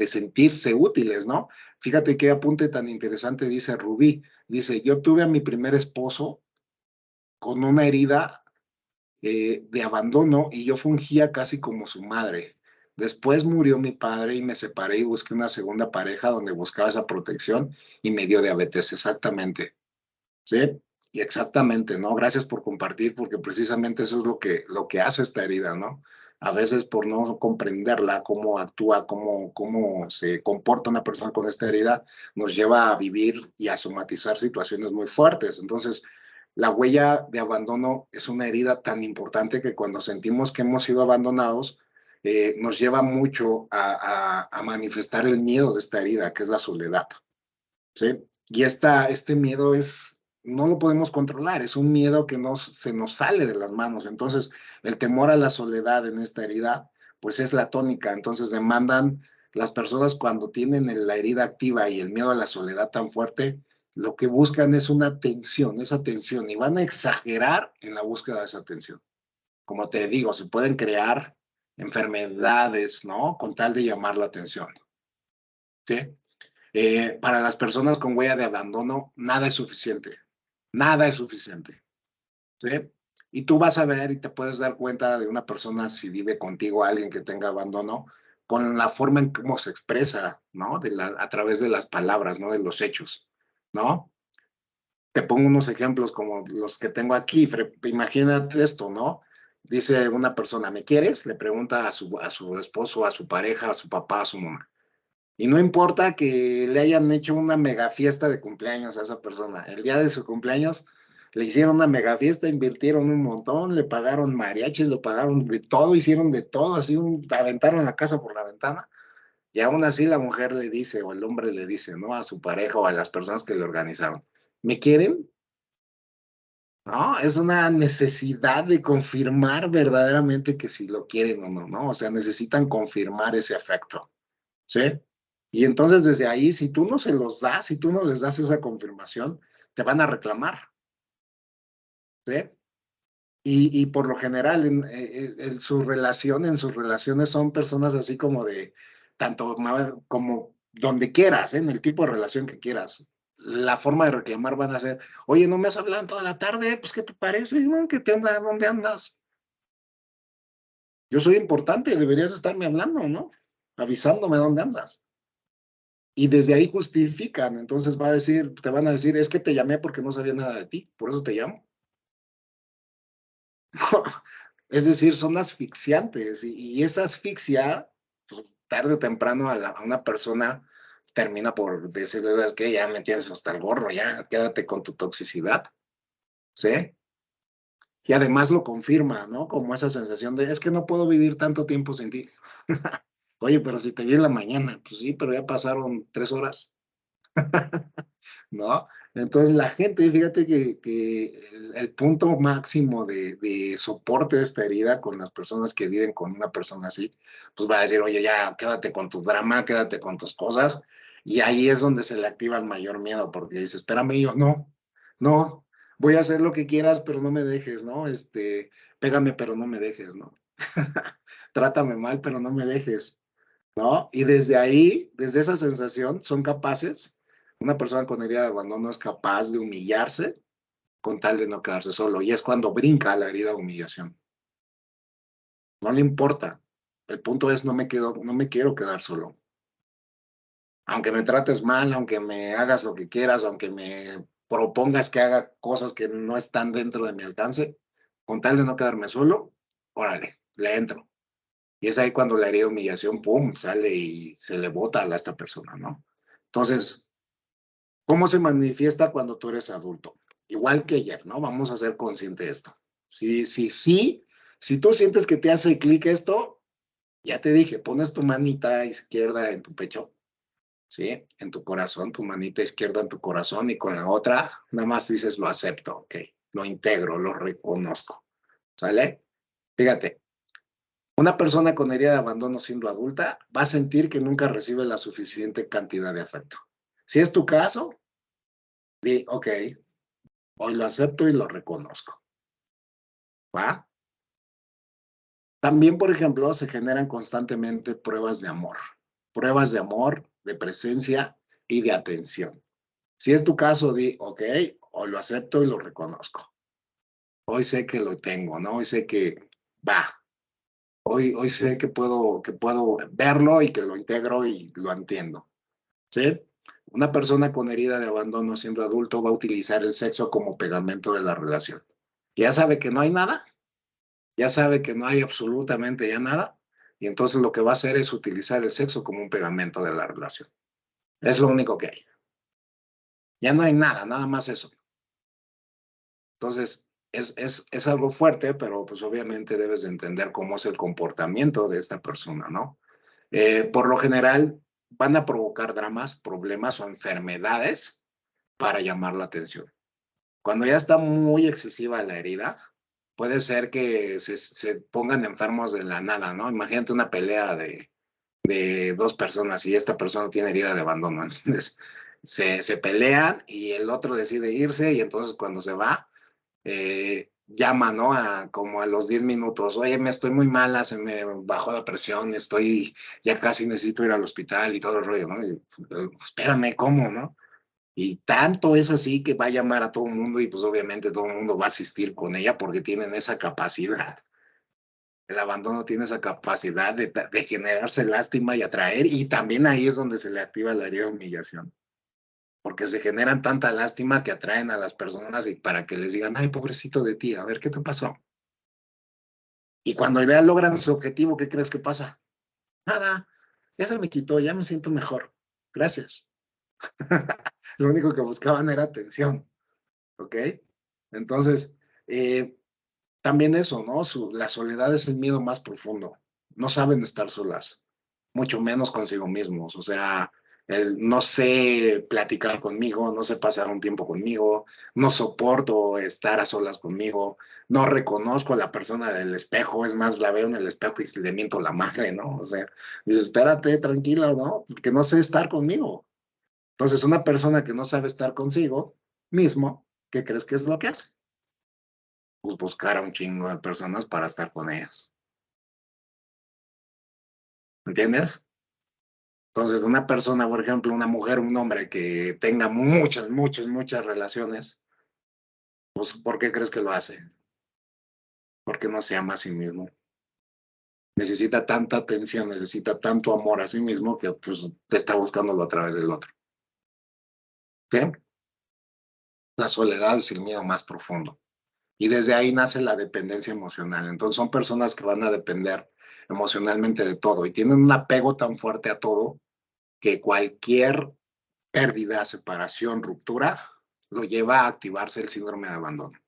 sentirse útiles, ¿no? Fíjate qué apunte tan interesante dice Rubí. Dice, yo tuve a mi primer esposo con una herida de abandono y yo fungía casi como su madre. Después murió mi padre y me separé y busqué una segunda pareja donde buscaba esa protección y me dio diabetes, exactamente. ¿Sí? Y exactamente, ¿no? Gracias por compartir, porque precisamente eso es lo que hace esta herida, ¿no? A veces por no comprenderla, cómo actúa, cómo se comporta una persona con esta herida, nos lleva a vivir y a somatizar situaciones muy fuertes. Entonces, la huella de abandono es una herida tan importante que cuando sentimos que hemos sido abandonados, nos lleva mucho a manifestar el miedo de esta herida, que es la soledad, ¿sí? Y este miedo no lo podemos controlar, es un miedo que se nos sale de las manos. Entonces, el temor a la soledad en esta herida, pues es la tónica. Entonces, demandan las personas cuando tienen la herida activa y el miedo a la soledad tan fuerte, lo que buscan es una tensión, esa tensión, y van a exagerar en la búsqueda de esa tensión. Como te digo, se pueden crear enfermedades, ¿no? Con tal de llamar la atención, ¿sí? Para las personas con huella de abandono, nada es suficiente. Nada es suficiente. ¿Sí? Y tú vas a ver y te puedes dar cuenta de una persona si vive contigo alguien que tenga abandono con la forma en cómo se expresa, ¿no? A través de las palabras, ¿no? De los hechos, ¿no? Te pongo unos ejemplos como los que tengo aquí. Imagínate esto, ¿no? Dice una persona, ¿me quieres? Le pregunta a su esposo, a su pareja, a su papá, a su mamá. Y no importa que le hayan hecho una mega fiesta de cumpleaños a esa persona. El día de su cumpleaños le hicieron una mega fiesta, invirtieron un montón, le pagaron mariachis, le pagaron de todo, hicieron de todo, así aventaron la casa por la ventana. Y aún así la mujer le dice, o el hombre le dice, ¿no? A su pareja o a las personas que le organizaron, ¿me quieren? No, es una necesidad de confirmar verdaderamente que si lo quieren o no, ¿no? O sea, necesitan confirmar ese afecto. ¿Sí? Y entonces desde ahí, si tú no se los das, si tú no les das esa confirmación, te van a reclamar, ¿sí? Y por lo general, en sus relaciones son personas así como de, tanto como donde quieras, ¿eh? En el tipo de relación que quieras. La forma de reclamar van a ser, oye, no me has hablado en toda la tarde, pues, ¿qué te parece? ¿No? ¿Qué te anda? ¿Dónde andas? Yo soy importante, deberías estarme hablando, ¿no? Avisándome dónde andas. Y desde ahí justifican, entonces te van a decir, es que te llamé porque no sabía nada de ti, por eso te llamo. Es decir, son asfixiantes y esa asfixia, pues, tarde o temprano a una persona termina por decirle, es que ya me tienes hasta el gorro, ya quédate con tu toxicidad, ¿sí? Y además lo confirma, ¿no? Como esa sensación de, es que no puedo vivir tanto tiempo sin ti. Oye, pero si te vi en la mañana, pues sí, pero ya pasaron 3 horas. ¿No? Entonces la gente, fíjate que el punto máximo de soporte de esta herida con las personas que viven con una persona así, pues va a decir, oye, ya quédate con tu drama, quédate con tus cosas, y ahí es donde se le activa el mayor miedo, porque dice, espérame, yo, no, voy a hacer lo que quieras, pero no me dejes, ¿no? Pégame, pero no me dejes, ¿no? Trátame mal, pero no me dejes, ¿no? Y desde ahí, desde esa sensación, son capaces, una persona con herida de abandono es capaz de humillarse con tal de no quedarse solo. Y es cuando brinca la herida de humillación. No le importa. El punto es, no me quiero quedar solo. Aunque me trates mal, aunque me hagas lo que quieras, aunque me propongas que haga cosas que no están dentro de mi alcance, con tal de no quedarme solo, órale, le entro. Y es ahí cuando la herida de humillación, pum, sale y se le bota a esta persona, ¿no? Entonces, ¿cómo se manifiesta cuando tú eres adulto? Igual que ayer, ¿no? Vamos a ser conscientes de esto. Si tú sientes que te hace clic esto, ya te dije, pones tu manita izquierda en tu pecho, ¿sí? En tu corazón, tu manita izquierda en tu corazón y con la otra nada más dices, lo acepto, ok, lo integro, lo reconozco, ¿sale? Fíjate, una persona con herida de abandono siendo adulta va a sentir que nunca recibe la suficiente cantidad de afecto. Si es tu caso, di, ok, hoy lo acepto y lo reconozco, ¿va? También, por ejemplo, se generan constantemente pruebas de amor, de presencia y de atención. Si es tu caso, di, ok, hoy lo acepto y lo reconozco. Hoy sé que lo tengo, ¿no? Hoy sé que va. Hoy sé que puedo verlo y que lo integro y lo entiendo, ¿sí? Una persona con herida de abandono siendo adulto va a utilizar el sexo como pegamento de la relación. Ya sabe que no hay nada, ya sabe que no hay absolutamente ya nada, y entonces lo que va a hacer es utilizar el sexo como un pegamento de la relación. Es lo único que hay. Ya no hay nada, nada más eso. Entonces, es algo fuerte, pero pues obviamente debes de entender cómo es el comportamiento de esta persona, ¿no? Por lo general, van a provocar dramas, problemas o enfermedades para llamar la atención. Cuando ya está muy excesiva la herida, puede ser que se pongan enfermos de la nada, ¿no? Imagínate una pelea de dos personas y esta persona tiene herida de abandono. Entonces, se pelean y el otro decide irse y entonces cuando se va, llama, ¿no? Como a los 10 minutos, oye, me estoy muy mala, se me bajó la presión, ya casi necesito ir al hospital y todo el rollo, ¿no? Y, espérame, ¿cómo, no? Y tanto es así que va a llamar a todo el mundo y pues obviamente todo el mundo va a asistir con ella porque tienen esa capacidad. El abandono tiene esa capacidad de generarse lástima y atraer, y también ahí es donde se le activa la herida de humillación, porque se generan tanta lástima que atraen a las personas y para que les digan, ay, pobrecito de ti, a ver qué te pasó. Y cuando ya logran su objetivo, ¿qué crees que pasa? Nada, ya se me quitó, ya me siento mejor. Gracias. Lo único que buscaban era atención, ¿ok? Entonces, eh, también eso, ¿no? La soledad es el miedo más profundo. No saben estar solas, mucho menos consigo mismos. O sea, no sé platicar conmigo, no sé pasar un tiempo conmigo, no soporto estar a solas conmigo, no reconozco a la persona del espejo, es más, la veo en el espejo y le miento la madre, ¿no? O sea, dices, espérate, tranquila, ¿no? Porque no sé estar conmigo. Entonces, una persona que no sabe estar consigo mismo, ¿qué crees que es lo que hace? Pues buscar a un chingo de personas para estar con ellas. ¿Entiendes? Entonces, una persona, por ejemplo, una mujer, un hombre que tenga muchas relaciones, pues, ¿por qué crees que lo hace? Porque no se ama a sí mismo. Necesita tanta atención, necesita tanto amor a sí mismo que pues te está buscándolo a través del otro. ¿Sí? La soledad es el miedo más profundo. Y desde ahí nace la dependencia emocional. Entonces son personas que van a depender emocionalmente de todo y tienen un apego tan fuerte a todo que cualquier pérdida, separación, ruptura, lo lleva a activarse el síndrome de abandono.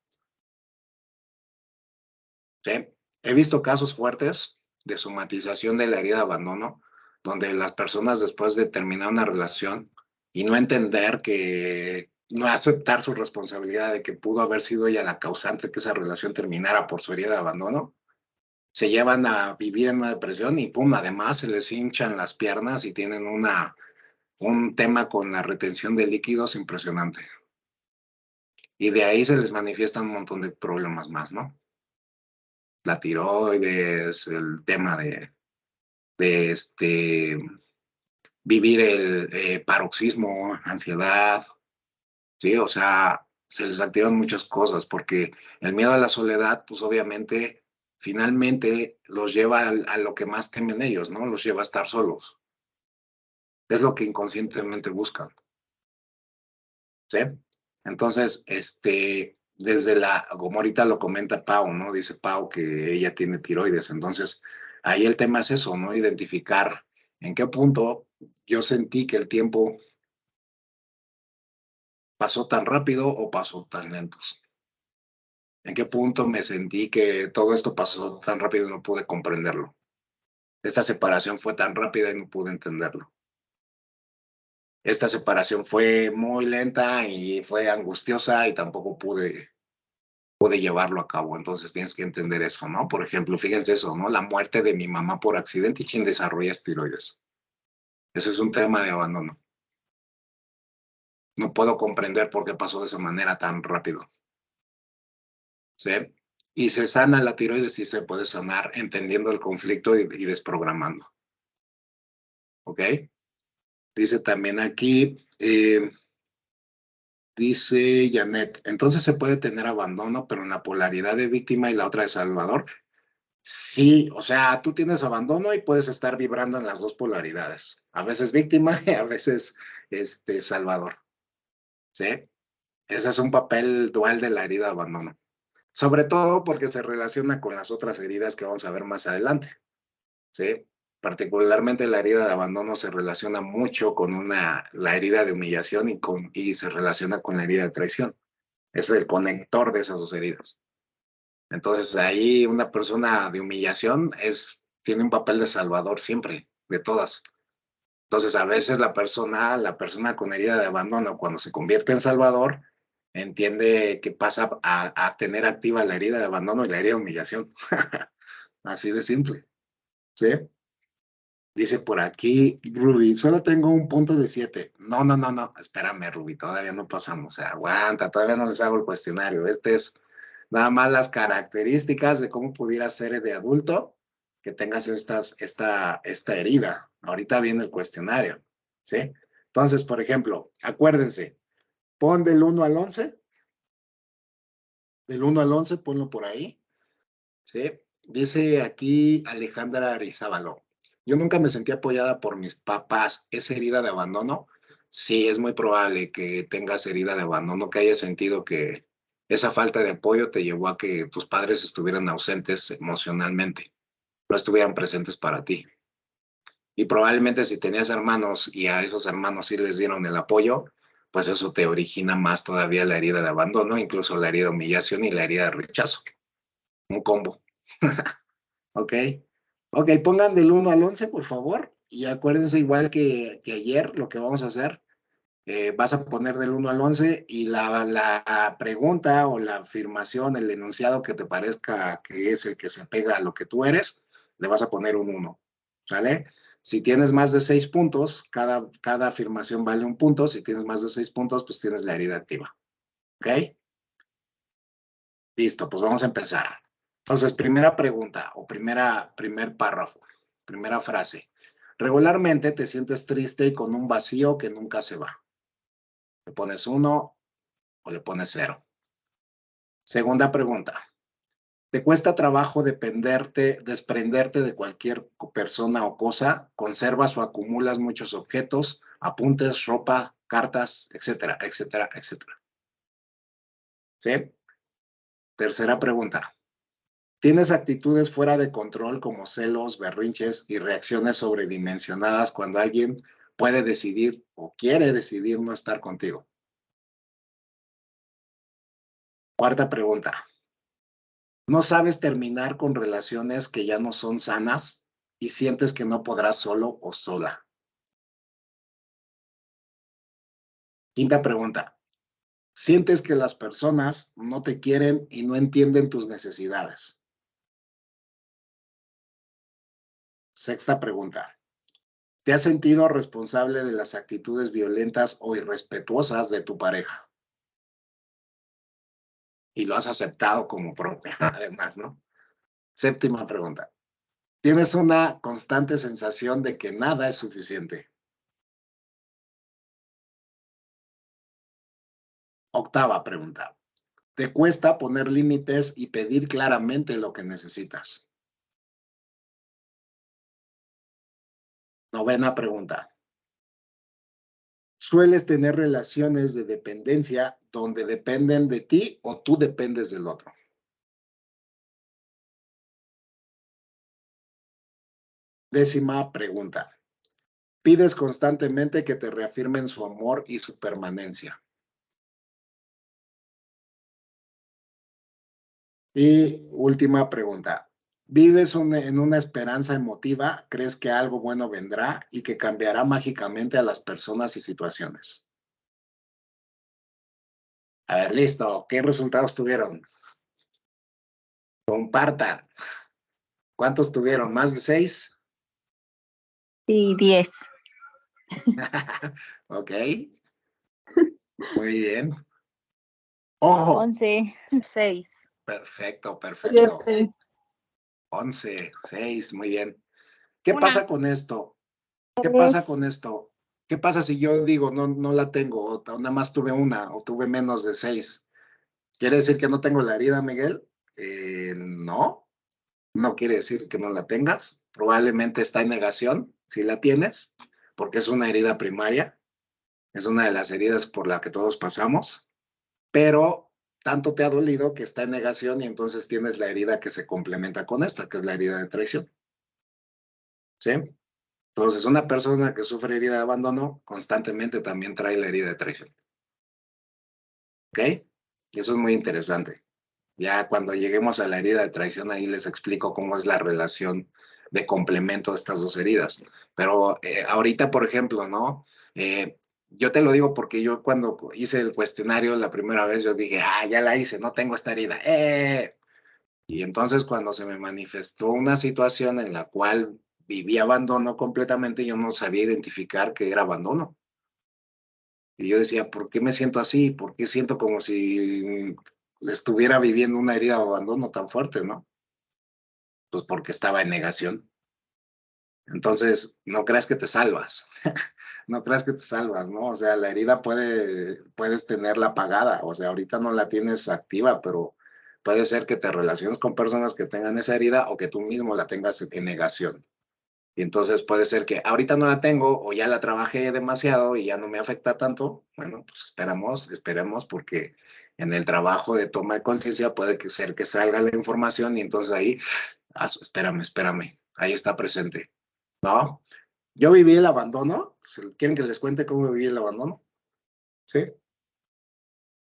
¿Sí? He visto casos fuertes de somatización de la herida de abandono, donde las personas después de terminar una relación y no entender que, no aceptar su responsabilidad de que pudo haber sido ella la causante que esa relación terminara por su herida de abandono, se llevan a vivir en una depresión y pum, además se les hinchan las piernas y tienen un tema con la retención de líquidos impresionante. Y de ahí se les manifiesta un montón de problemas más, ¿no? La tiroides, el tema de vivir el paroxismo, ansiedad, ¿sí? O sea, se les activan muchas cosas porque el miedo a la soledad, pues obviamente, finalmente los lleva a lo que más temen ellos, ¿no? Los lleva a estar solos. Es lo que inconscientemente buscan, ¿sí? Entonces, desde como ahorita lo comenta Pau, ¿no? Dice Pau que ella tiene tiroides. Entonces, ahí el tema es eso, ¿no? Identificar en qué punto yo sentí que el tiempo pasó tan rápido o pasó tan lentos. En qué punto me sentí que todo esto pasó tan rápido y no pude comprenderlo. Esta separación fue tan rápida y no pude entenderlo. Esta separación fue muy lenta y fue angustiosa y tampoco pude llevarlo a cabo. Entonces tienes que entender eso, ¿no? Por ejemplo, fíjense eso, ¿no? La muerte de mi mamá por accidente y quien desarrolla esteroides. Ese es un tema de abandono. No puedo comprender por qué pasó de esa manera tan rápido. ¿Sí? Y se sana la tiroides y se puede sanar entendiendo el conflicto y desprogramando. ¿Ok? Dice también aquí, dice Janet, entonces se puede tener abandono, pero en la polaridad de víctima y la otra de salvador. Sí, o sea, tú tienes abandono y puedes estar vibrando en las dos polaridades. A veces víctima y a veces salvador. ¿Sí? Ese es un papel dual de la herida de abandono. Sobre todo porque se relaciona con las otras heridas que vamos a ver más adelante. ¿Sí? Particularmente la herida de abandono se relaciona mucho con la herida de humillación y se relaciona con la herida de traición. Es el conector de esas dos heridas. Entonces ahí una persona de humillación tiene un papel de salvador siempre, de todas. Entonces a veces la persona con herida de abandono, cuando se convierte en salvador, entiende que pasa a tener activa la herida de abandono y la herida de humillación. Así de simple. ¿Sí? Dice por aquí, Ruby, solo tengo un punto de 7. No, no, no, no, espérame, Ruby, todavía no pasamos. Aguanta, todavía no les hago el cuestionario. Este es nada más las características de cómo pudiera ser de adulto que tengas esta herida. Ahorita viene el cuestionario, ¿sí? Entonces, por ejemplo, acuérdense, pon del 1 al 11. Del 1 al 11, ponlo por ahí, ¿sí? Dice aquí Alejandra Arizábalo. Yo nunca me sentí apoyada por mis papás. ¿Es herida de abandono? Sí, es muy probable que tengas herida de abandono, que hayas sentido que esa falta de apoyo te llevó a que tus padres estuvieran ausentes emocionalmente, no estuvieran presentes para ti. Y probablemente si tenías hermanos y a esos hermanos sí les dieron el apoyo, pues eso te origina más todavía la herida de abandono, incluso la herida de humillación y la herida de rechazo. Un combo. ¿Ok? Ok, pongan del 1 al 11, por favor. Y acuérdense, igual que ayer, lo que vamos a hacer, vas a poner del 1 al 11 y la pregunta o la afirmación, el enunciado que te parezca que es el que se pega a lo que tú eres, le vas a poner un 1. ¿Sale? Si tienes más de 6 puntos, cada afirmación vale un punto. Si tienes más de 6 puntos, pues tienes la herida activa. ¿Ok? Listo, pues vamos a empezar. Entonces, primera pregunta o primer párrafo, primera frase. Regularmente te sientes triste y con un vacío que nunca se va. Le pones 1 o le pones 0. Segunda pregunta. ¿Te cuesta trabajo desprenderte de cualquier persona o cosa? ¿Conservas o acumulas muchos objetos, apuntes, ropa, cartas, etcétera, etcétera, etcétera? ¿Sí? Tercera pregunta. ¿Tienes actitudes fuera de control como celos, berrinches y reacciones sobredimensionadas cuando alguien puede decidir o quiere decidir no estar contigo? Cuarta pregunta. ¿No sabes terminar con relaciones que ya no son sanas y sientes que no podrás solo o sola? Quinta pregunta. ¿Sientes que las personas no te quieren y no entienden tus necesidades? Sexta pregunta. ¿Te has sentido responsable de las actitudes violentas o irrespetuosas de tu pareja? Y lo has aceptado como propia, además, ¿no? Séptima pregunta. ¿Tienes una constante sensación de que nada es suficiente? Octava pregunta. ¿Te cuesta poner límites y pedir claramente lo que necesitas? Novena pregunta. ¿Sueles tener relaciones de dependencia donde dependen de ti o tú dependes del otro? Décima pregunta. ¿Pides constantemente que te reafirmen su amor y su permanencia? Y última pregunta. ¿Vives en una esperanza emotiva? ¿Crees que algo bueno vendrá y que cambiará mágicamente a las personas y situaciones? A ver, listo. ¿Qué resultados tuvieron? Compartan. ¿Cuántos tuvieron? ¿Más de 6? Sí, 10. Ok, muy bien. Ojo. 11. 6. Perfecto, perfecto. 7. 11, 6, muy bien. ¿Qué Una. pasa con esto? ¿Qué pasa 3. con esto? ¿Qué pasa si yo digo no la tengo o nada más tuve una o tuve menos de 6? ¿Quiere decir que no tengo la herida, Miguel? No, no quiere decir que no la tengas. Probablemente está en negación, si la tienes, porque es una herida primaria, es una de las heridas por la que todos pasamos, pero tanto te ha dolido que está en negación y entonces tienes la herida que se complementa con esta, que es la herida de traición. ¿Sí? Entonces, una persona que sufre herida de abandono constantemente también trae la herida de traición. ¿Ok? Y eso es muy interesante. Ya cuando lleguemos a la herida de traición, ahí les explico cómo es la relación de complemento de estas dos heridas. Pero ahorita, por ejemplo, ¿no? Yo te lo digo porque yo cuando hice el cuestionario la primera vez, yo dije, ya la hice, no tengo esta herida. Y entonces cuando se me manifestó una situación en la cual viví abandono completamente, yo no sabía identificar que era abandono. Y yo decía, ¿por qué me siento así? ¿Por qué siento como si estuviera viviendo una herida de abandono tan fuerte, no? Pues porque estaba en negación. Entonces, no creas que te salvas. No creas que te salvas, ¿no? O sea, la herida puedes tenerla apagada. O sea, ahorita no la tienes activa, pero puede ser que te relaciones con personas que tengan esa herida o que tú mismo la tengas en negación. Y entonces puede ser que ahorita no la tengo o ya la trabajé demasiado y ya no me afecta tanto. Bueno, pues esperemos porque en el trabajo de toma de conciencia puede ser que salga la información y entonces ahí, espérame, ahí está presente, ¿no? Yo viví el abandono. ¿Quieren que les cuente cómo viví el abandono? Sí.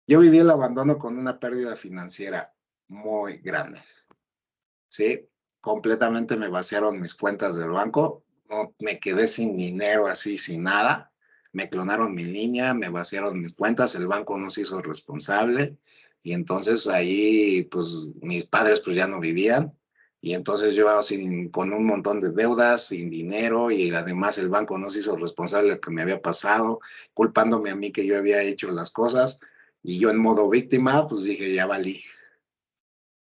Yo viví el abandono con una pérdida financiera muy grande. Sí, completamente me vaciaron mis cuentas del banco, no, me quedé sin dinero, así, sin nada, me clonaron mi línea, me vaciaron mis cuentas, el banco no se hizo responsable, y entonces ahí, pues, mis padres pues ya no vivían, y entonces yo con un montón de deudas, sin dinero, y además el banco no se hizo responsable de lo que me había pasado, culpándome a mí que yo había hecho las cosas, y yo en modo víctima, pues dije, ya valí.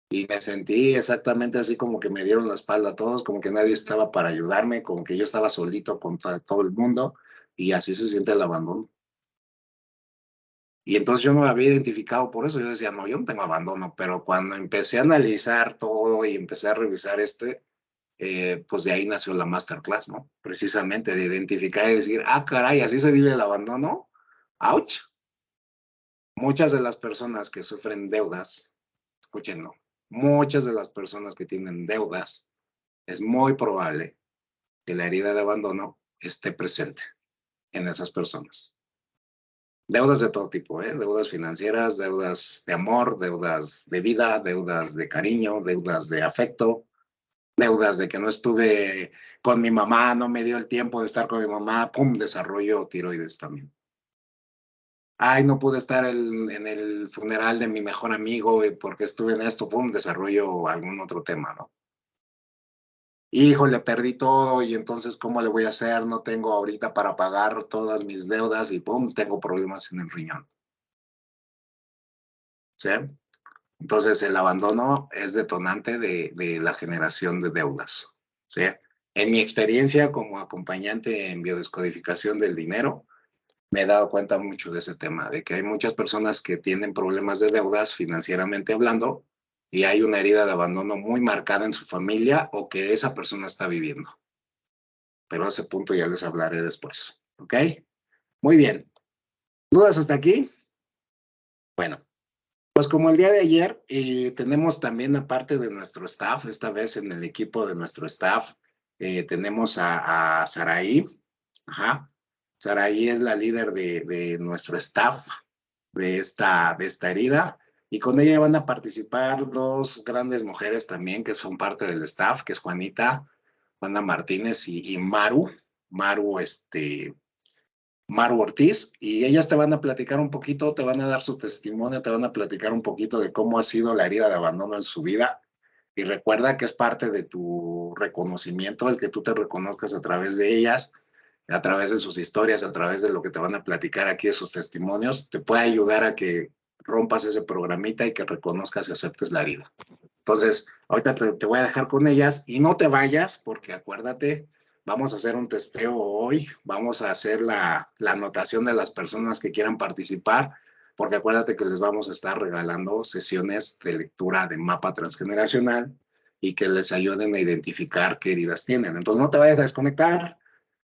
Y me sentí exactamente así como que me dieron la espalda a todos, como que nadie estaba para ayudarme, como que yo estaba solito contra todo el mundo y así se siente el abandono. Y entonces yo no me había identificado por eso, yo decía, no, yo no tengo abandono, pero cuando empecé a analizar todo y empecé a revisar pues de ahí nació la masterclass, ¿no? Precisamente de identificar y decir, caray, así se vive el abandono. ¡Auch! Muchas de las personas que sufren deudas, escúchenlo, muchas de las personas que tienen deudas, es muy probable que la herida de abandono esté presente en esas personas. Deudas de todo tipo, deudas financieras, deudas de amor, deudas de vida, deudas de cariño, deudas de afecto, deudas de que no estuve con mi mamá, no me dio el tiempo de estar con mi mamá, pum, desarrollo tiroides también. Ay, no pude estar en el funeral de mi mejor amigo porque estuve en esto, pum, desarrollo algún otro tema, ¿no? Híjole, perdí todo y entonces, ¿cómo le voy a hacer? No tengo ahorita para pagar todas mis deudas y pum, tengo problemas en el riñón. ¿Sí? Entonces, el abandono es detonante de la generación de deudas. ¿Sí? En mi experiencia como acompañante en biodescodificación del dinero, me he dado cuenta mucho de ese tema, de que hay muchas personas que tienen problemas de deudas financieramente hablando y hay una herida de abandono muy marcada en su familia o que esa persona está viviendo. Pero a ese punto ya les hablaré después. ¿Ok? Muy bien. ¿Dudas hasta aquí? Bueno, pues como el día de ayer tenemos también aparte de nuestro staff, esta vez en el equipo de nuestro staff, tenemos a Saraí. Ajá. Saraí es la líder de nuestro staff de esta herida. Y con ella van a participar dos grandes mujeres también que son parte del staff, que es Juana Martínez y Maru. Maru, Maru Ortiz, y ellas te van a platicar un poquito, te van a dar su testimonio, te van a platicar un poquito de cómo ha sido la herida de abandono en su vida. Y recuerda que es parte de tu reconocimiento, el que tú te reconozcas a través de ellas, a través de sus historias, a través de lo que te van a platicar aquí, de sus testimonios, te puede ayudar a que rompas ese programita y que reconozcas y aceptes la herida. Entonces, ahorita te voy a dejar con ellas y no te vayas porque acuérdate, vamos a hacer un testeo hoy, vamos a hacer la anotación de las personas que quieran participar, porque acuérdate que les vamos a estar regalando sesiones de lectura de mapa transgeneracional y que les ayuden a identificar qué heridas tienen. Entonces, no te vayas a desconectar,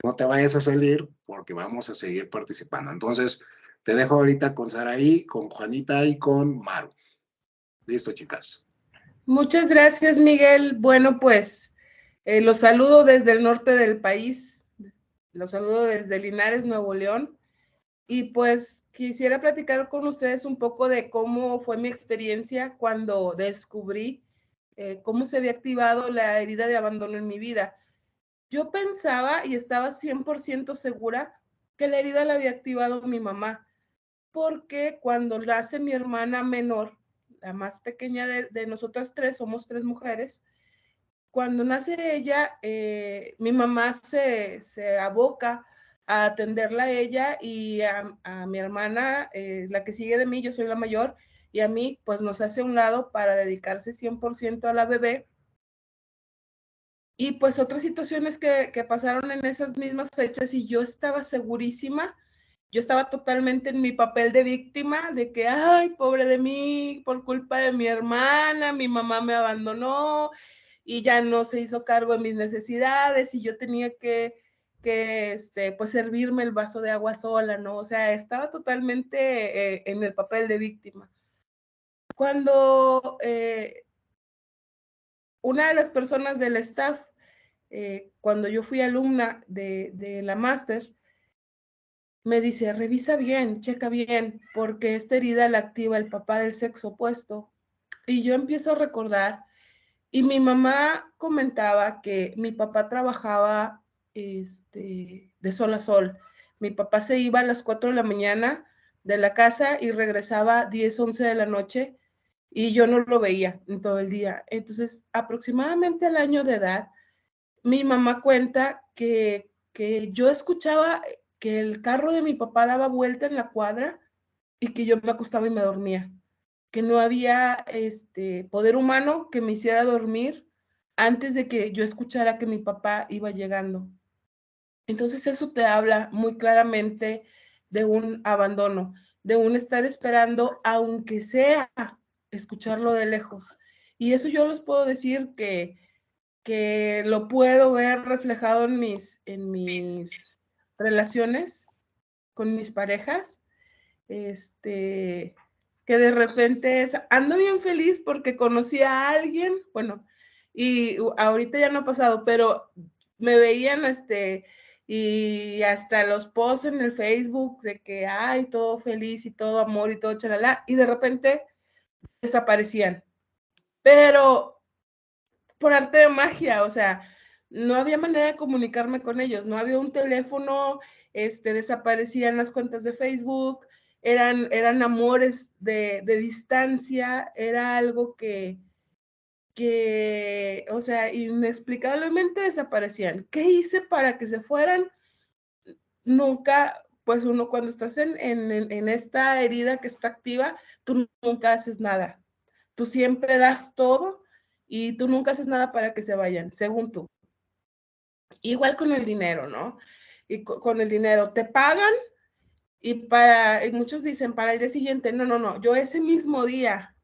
No te vayas a salir porque vamos a seguir participando. Entonces, te dejo ahorita con Saraí, con Juanita y con Maru. Listo, chicas. Muchas gracias, Miguel. Bueno, pues los saludo desde el norte del país, los saludo desde Linares, Nuevo León, y pues quisiera platicar con ustedes un poco de cómo fue mi experiencia cuando descubrí cómo se había activado la herida de abandono en mi vida. Yo pensaba y estaba 100% segura que la herida la había activado mi mamá, porque cuando nace mi hermana menor, la más pequeña de nosotras tres, somos tres mujeres, cuando nace ella, mi mamá se aboca a atenderla a ella y a mi hermana, la que sigue de mí, yo soy la mayor, y a mí, pues nos hace a un lado para dedicarse 100% a la bebé. Y pues otras situaciones que pasaron en esas mismas fechas y yo estaba segurísima, yo estaba totalmente en mi papel de víctima, de que, ay, pobre de mí, por culpa de mi hermana, mi mamá me abandonó y ya no se hizo cargo de mis necesidades y yo tenía pues servirme el vaso de agua sola, ¿no? O sea, estaba totalmente en el papel de víctima. Cuando una de las personas del staff, cuando yo fui alumna de la máster, me dice, revisa bien, checa bien, porque esta herida la activa el papá del sexo opuesto. Y yo empiezo a recordar, y mi mamá comentaba que mi papá trabajaba de sol a sol. Mi papá se iba a las 4 de la mañana de la casa y regresaba 10, 11 de la noche, y yo no lo veía en todo el día. Entonces, aproximadamente al año de edad, mi mamá cuenta que yo escuchaba que el carro de mi papá daba vuelta en la cuadra y que yo me acostaba y me dormía, que no había poder humano que me hiciera dormir antes de que yo escuchara que mi papá iba llegando. Entonces eso te habla muy claramente de un abandono, de un estar esperando, aunque sea escucharlo de lejos. Y eso yo les puedo decir que lo puedo ver reflejado en mis relaciones con mis parejas, que de repente ando bien feliz porque conocí a alguien, bueno, y ahorita ya no ha pasado, pero me veían, y hasta los posts en el Facebook de que, ay, todo feliz y todo amor y todo chalala, y de repente desaparecían. Pero por arte de magia, o sea, no había manera de comunicarme con ellos, no había un teléfono, desaparecían las cuentas de Facebook, eran amores de distancia, era algo o sea, inexplicablemente desaparecían. ¿Qué hice para que se fueran? Nunca, pues uno cuando estás en esta herida que está activa, tú nunca haces nada. Tú siempre das todo y tú nunca haces nada para que se vayan, según tú. Igual con el dinero, ¿no? Y con el dinero te pagan y muchos dicen para el día siguiente, no, yo ese mismo día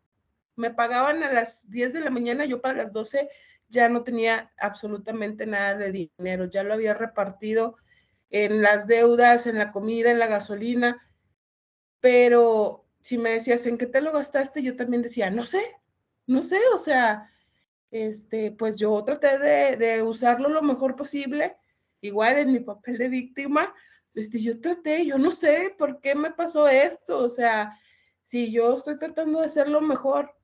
me pagaban a las 10 de la mañana, yo para las 12 ya no tenía absolutamente nada de dinero, ya lo había repartido en las deudas, en la comida, en la gasolina, pero si me decías, ¿en qué te lo gastaste? Yo también decía, no sé, o sea, pues yo traté de usarlo lo mejor posible, igual en mi papel de víctima, yo no sé por qué me pasó esto, o sea, si yo estoy tratando de hacerlo mejor,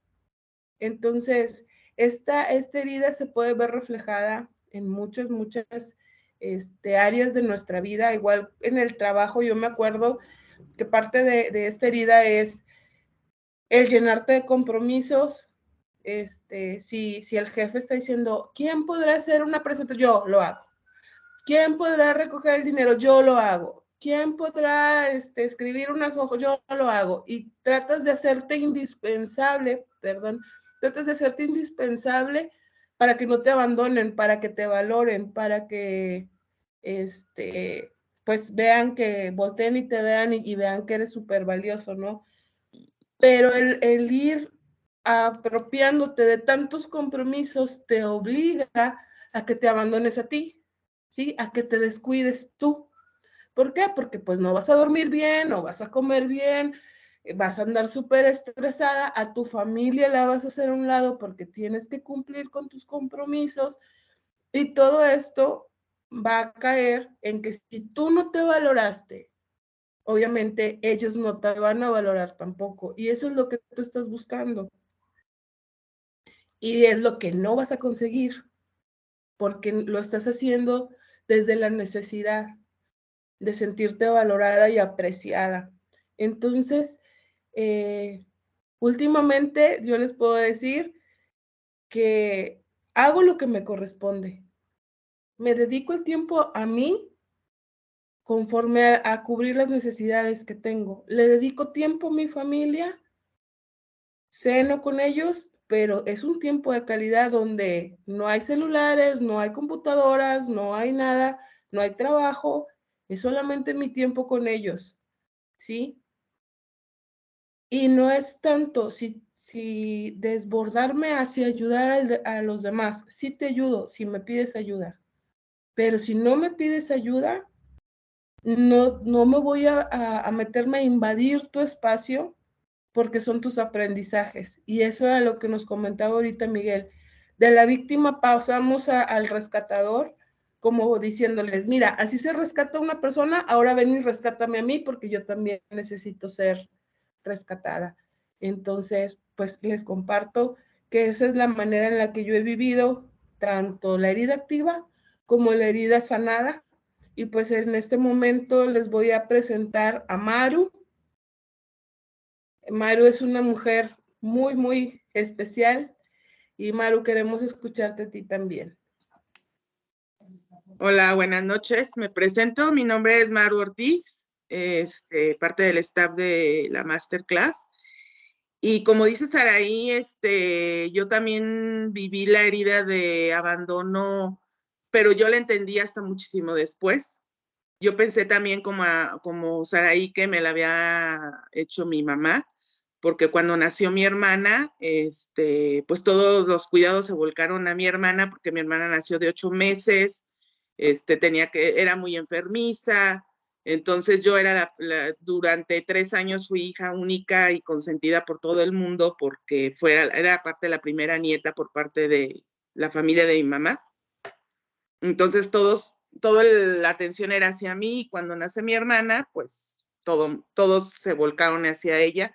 entonces esta herida se puede ver reflejada en muchas áreas de nuestra vida, igual en el trabajo. Yo me acuerdo que parte de esta herida es el llenarte de compromisos. Si el jefe está diciendo, ¿quién podrá hacer una presentación? Yo lo hago. ¿Quién podrá recoger el dinero? Yo lo hago. ¿Quién podrá escribir unas hojas? Yo lo hago. Y tratas de hacerte indispensable, tratas de hacerte indispensable para que no te abandonen, para que te valoren, para que pues vean que volteen y te vean y vean que eres súper valioso, ¿no? Pero el ir apropiándote de tantos compromisos te obliga a que te abandones a ti. ¿sí? A que te descuides tú. ¿Por qué? Porque pues no vas a dormir bien, no vas a comer bien, vas a andar súper estresada, a tu familia la vas a hacer a un lado porque tienes que cumplir con tus compromisos y todo esto va a caer en que si tú no te valoraste, obviamente ellos no te van a valorar tampoco y eso es lo que tú estás buscando y es lo que no vas a conseguir porque lo estás haciendo desde la necesidad de sentirte valorada y apreciada. Entonces, últimamente yo les puedo decir que hago lo que me corresponde. Me dedico el tiempo a mí conforme a cubrir las necesidades que tengo. Le dedico tiempo a mi familia, ceno con ellos, pero es un tiempo de calidad donde no hay celulares, no hay computadoras, no hay nada, no hay trabajo, es solamente mi tiempo con ellos, ¿sí? Y no es tanto si desbordarme hacia ayudar a los demás. Sí te ayudo si me pides ayuda, pero si no me pides ayuda, no me voy a meterme a invadir tu espacio porque son tus aprendizajes. Y eso era lo que nos comentaba ahorita Miguel. De la víctima pasamos al rescatador, como diciéndoles, mira, así se rescata a una persona, ahora ven y rescátame a mí porque yo también necesito ser rescatada. Entonces, pues les comparto que esa es la manera en la que yo he vivido tanto la herida activa como la herida sanada. Y pues en este momento les voy a presentar a Maru. Maru es una mujer muy, muy especial. Y Maru, queremos escucharte a ti también. Hola, buenas noches. Me presento. Mi nombre es Maru Ortiz, parte del staff de la Masterclass. Y como dice Saraí, yo también viví la herida de abandono, pero yo la entendí hasta muchísimo después. Yo pensé también como Saraí que me la había hecho mi mamá, porque cuando nació mi hermana, pues todos los cuidados se volcaron a mi hermana, porque mi hermana nació de 8 meses, era muy enfermiza, entonces yo durante 3 años fui hija única y consentida por todo el mundo, porque era parte de la primera nieta por parte de la familia de mi mamá. Entonces toda la atención era hacia mí y cuando nace mi hermana, pues todos se volcaron hacia ella,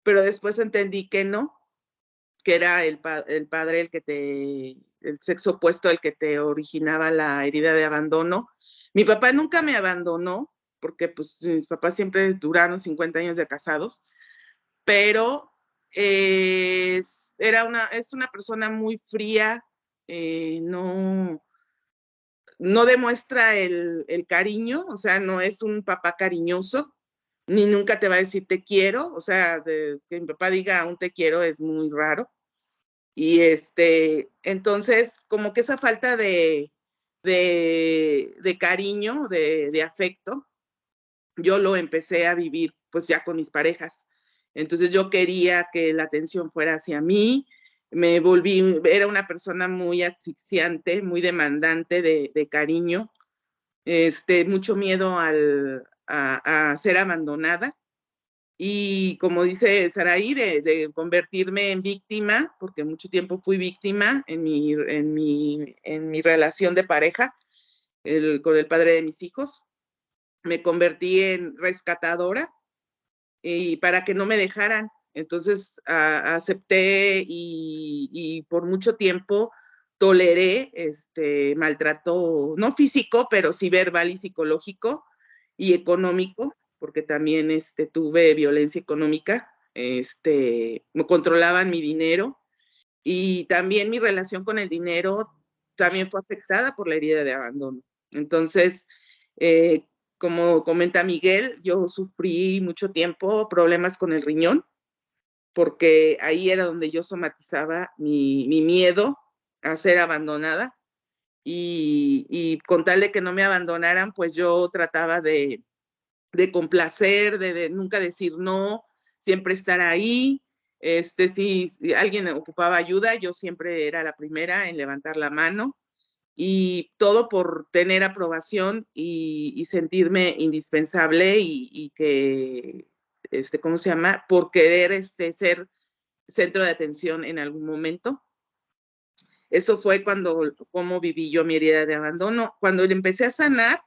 pero después entendí que no, que era el padre el sexo opuesto el que te originaba la herida de abandono. Mi papá nunca me abandonó, porque pues mis papás siempre duraron 50 años de casados, pero es una persona muy fría, no demuestra el cariño, o sea, no es un papá cariñoso, ni nunca te va a decir te quiero, o sea, que mi papá diga un te quiero es muy raro. Y entonces, como que esa falta de cariño, de afecto, yo lo empecé a vivir pues ya con mis parejas. Entonces yo quería que la atención fuera hacia mí, era una persona muy asfixiante, muy demandante de cariño, mucho miedo a ser abandonada. Y como dice Saraí, de convertirme en víctima, porque mucho tiempo fui víctima en mi relación de pareja con el padre de mis hijos. Me convertí en rescatadora y para que no me dejaran. Entonces acepté y por mucho tiempo toleré maltrato, no físico, pero sí verbal y psicológico y económico, porque también tuve violencia económica, me controlaban mi dinero y también mi relación con el dinero también fue afectada por la herida de abandono. Entonces, como comenta Miguel, yo sufrí mucho tiempo problemas con el riñón, porque ahí era donde yo somatizaba mi miedo a ser abandonada y con tal de que no me abandonaran, pues yo trataba de complacer, de nunca decir no, siempre estar ahí. Si alguien ocupaba ayuda, yo siempre era la primera en levantar la mano y todo por tener aprobación y sentirme indispensable y que, ¿cómo se llama? Por querer ser centro de atención en algún momento. Eso fue cómo viví yo mi herida de abandono. Cuando empecé a sanar,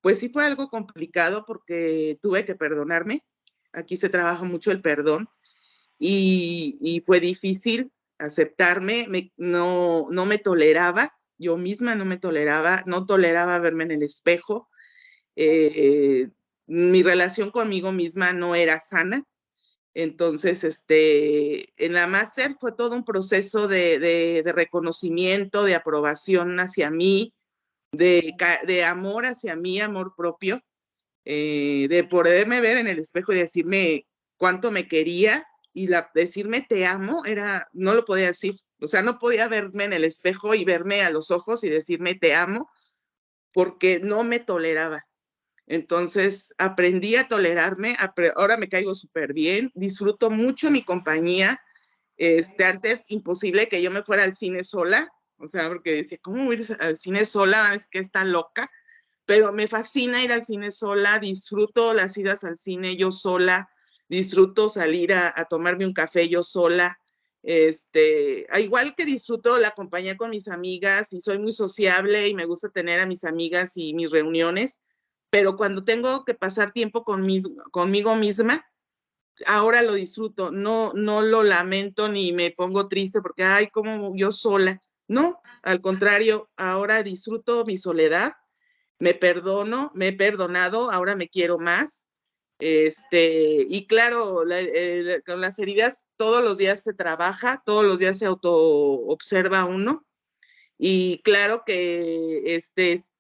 pues sí fue algo complicado porque tuve que perdonarme. Aquí se trabaja mucho el perdón y fue difícil aceptarme. No me toleraba, yo misma no me toleraba, no toleraba verme en el espejo. Mi relación conmigo misma no era sana. Entonces, en la máster fue todo un proceso de reconocimiento, de aprobación hacia mí, de amor hacia mí, amor propio, de poderme ver en el espejo y decirme cuánto me quería y decirme te amo, no lo podía decir. O sea, no podía verme en el espejo y verme a los ojos y decirme te amo porque no me toleraba. Entonces aprendí a tolerarme, ahora me caigo súper bien, disfruto mucho mi compañía. Antes imposible que yo me fuera al cine sola, o sea, porque decía, ¿cómo voy a ir al cine sola? Es que está loca, pero me fascina ir al cine sola, disfruto las idas al cine yo sola, disfruto salir a tomarme un café yo sola, igual que disfruto la compañía con mis amigas y soy muy sociable y me gusta tener a mis amigas y mis reuniones, pero cuando tengo que pasar tiempo conmigo misma, ahora lo disfruto, no lo lamento ni me pongo triste porque, ay, como yo sola. No, al contrario, ahora disfruto mi soledad, me perdono, me he perdonado, ahora me quiero más. Y claro, con las heridas todos los días se trabaja, todos los días se auto-observa uno. Y claro que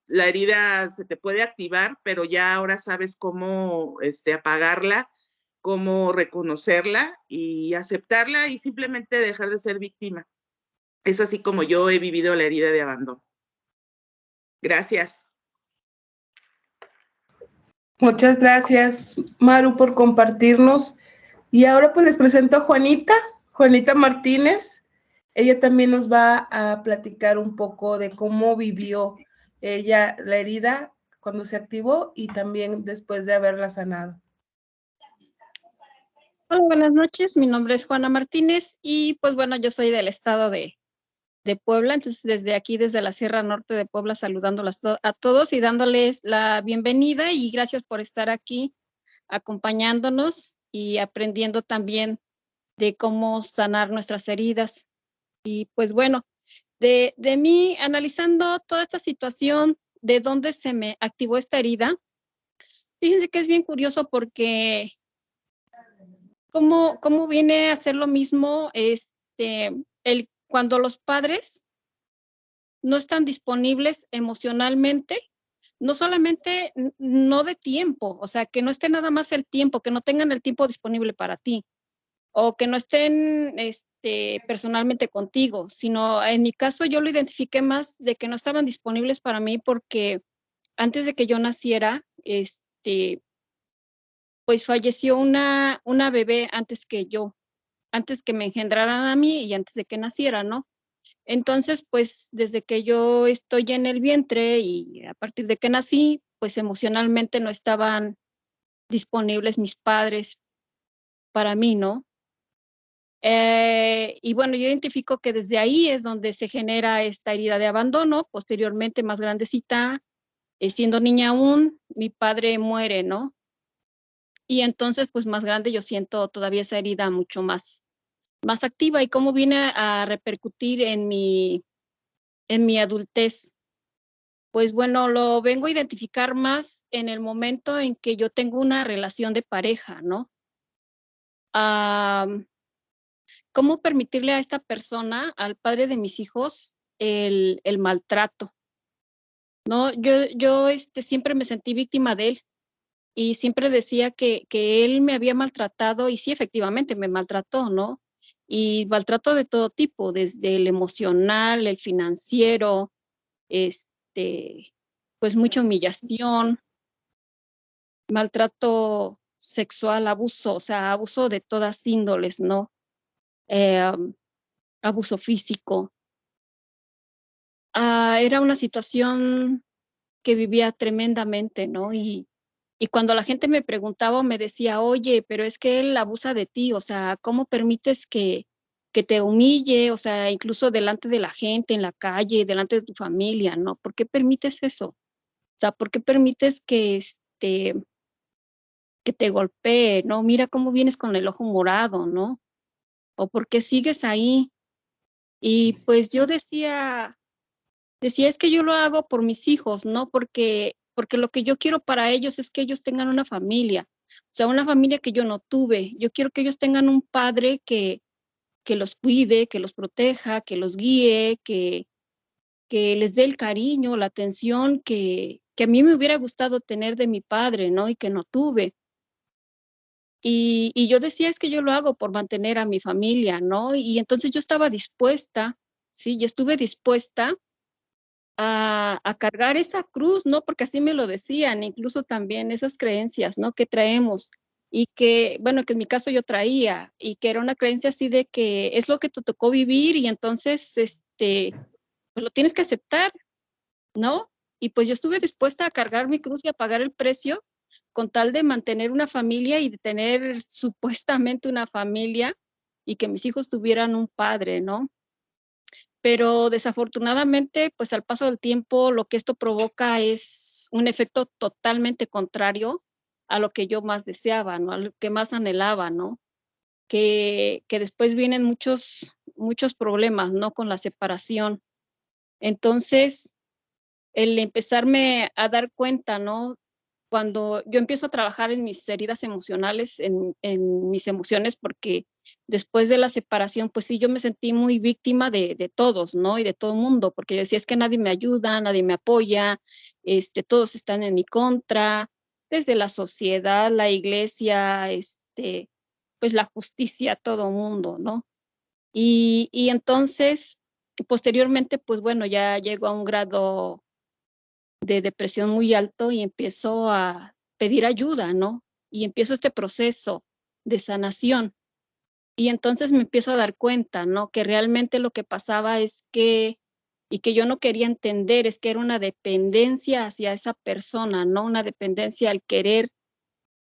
la herida se te puede activar, pero ya ahora sabes cómo apagarla, cómo reconocerla y aceptarla y simplemente dejar de ser víctima. Es así como yo he vivido la herida de abandono. Gracias. Muchas gracias, Maru, por compartirnos. Y ahora pues les presento a Juanita Martínez. Ella también nos va a platicar un poco de cómo vivió ella la herida cuando se activó y también después de haberla sanado. Hola, buenas noches. Mi nombre es Juana Martínez y pues bueno, yo soy del estado de Puebla. Entonces desde aquí, desde la Sierra Norte de Puebla, saludándolas a todos y dándoles la bienvenida y gracias por estar aquí acompañándonos y aprendiendo también de cómo sanar nuestras heridas. Y pues bueno, de mí, analizando toda esta situación, de dónde se me activó esta herida, fíjense que es bien curioso porque cómo viene a ser lo mismo cuando los padres no están disponibles emocionalmente, no solamente no de tiempo, o sea, que no esté nada más el tiempo, que no tengan el tiempo disponible para ti, o que no estén personalmente contigo, sino en mi caso yo lo identifiqué más de que no estaban disponibles para mí porque antes de que yo naciera, pues falleció una bebé antes que yo, antes que me engendraran a mí y antes de que naciera, ¿no? Entonces, pues desde que yo estoy en el vientre y a partir de que nací, pues emocionalmente no estaban disponibles mis padres para mí, ¿no? Y bueno, yo identifico que desde ahí es donde se genera esta herida de abandono. Posteriormente, más grandecita, siendo niña aún, mi padre muere, ¿no? Y entonces, pues más grande yo siento todavía esa herida mucho más activa. ¿Y cómo viene a repercutir en mi adultez? Pues bueno, lo vengo a identificar más en el momento en que yo tengo una relación de pareja, ¿no? ¿Cómo permitirle a esta persona, al padre de mis hijos, el maltrato? ¿No? Yo siempre me sentí víctima de él y siempre decía que él me había maltratado y sí, efectivamente me maltrató, ¿no? Y maltrato de todo tipo, desde el emocional, el financiero, pues mucha humillación, maltrato sexual, abuso, o sea, abuso de todas índoles, ¿no? Abuso físico. era una situación que vivía tremendamente, ¿no? Y cuando la gente me preguntaba o me decía, oye, pero es que él abusa de ti, o sea, ¿cómo permites que te humille? O sea, incluso delante de la gente, en la calle, delante de tu familia, ¿no? ¿Por qué permites eso? O sea, ¿por qué permites que te golpee, ¿no? Mira cómo vienes con el ojo morado, ¿no? ¿O por qué sigues ahí? Y pues yo decía, es que yo lo hago por mis hijos, ¿no? Porque lo que yo quiero para ellos es que ellos tengan una familia, o sea, una familia que yo no tuve. Yo quiero que ellos tengan un padre que los cuide, que los proteja, que los guíe, que les dé el cariño, la atención que a mí me hubiera gustado tener de mi padre, ¿no? Y que no tuve. Y yo decía, es que yo lo hago por mantener a mi familia, ¿no? Y entonces yo estaba dispuesta, sí, yo estuve dispuesta a cargar esa cruz, ¿no? Porque así me lo decían, incluso también esas creencias, ¿no? Que traemos y que, bueno, que en mi caso yo traía y que era una creencia así de que es lo que te tocó vivir y entonces, pues lo tienes que aceptar, ¿no? Y pues yo estuve dispuesta a cargar mi cruz y a pagar el precio con tal de mantener una familia y de tener supuestamente una familia y que mis hijos tuvieran un padre, ¿no? Pero desafortunadamente, pues al paso del tiempo, lo que esto provoca es un efecto totalmente contrario a lo que yo más deseaba, ¿no? A lo que más anhelaba, ¿no? Que después vienen muchos problemas, ¿no? Con la separación. Entonces, el empezarme a dar cuenta, ¿no? Cuando yo empiezo a trabajar en mis heridas emocionales, en mis emociones, porque después de la separación, pues sí, yo me sentí muy víctima de todos, ¿no? Y de todo el mundo, porque yo decía, es que nadie me ayuda, nadie me apoya, todos están en mi contra, desde la sociedad, la iglesia, pues la justicia, todo el mundo, ¿no? Y entonces, posteriormente, pues bueno, ya llego a un grado de depresión muy alto y empiezo a pedir ayuda, ¿no? Y empiezo este proceso de sanación. Y entonces me empiezo a dar cuenta, ¿no? Que realmente lo que pasaba es y que yo no quería entender, es que era una dependencia hacia esa persona, ¿no? Una dependencia al querer,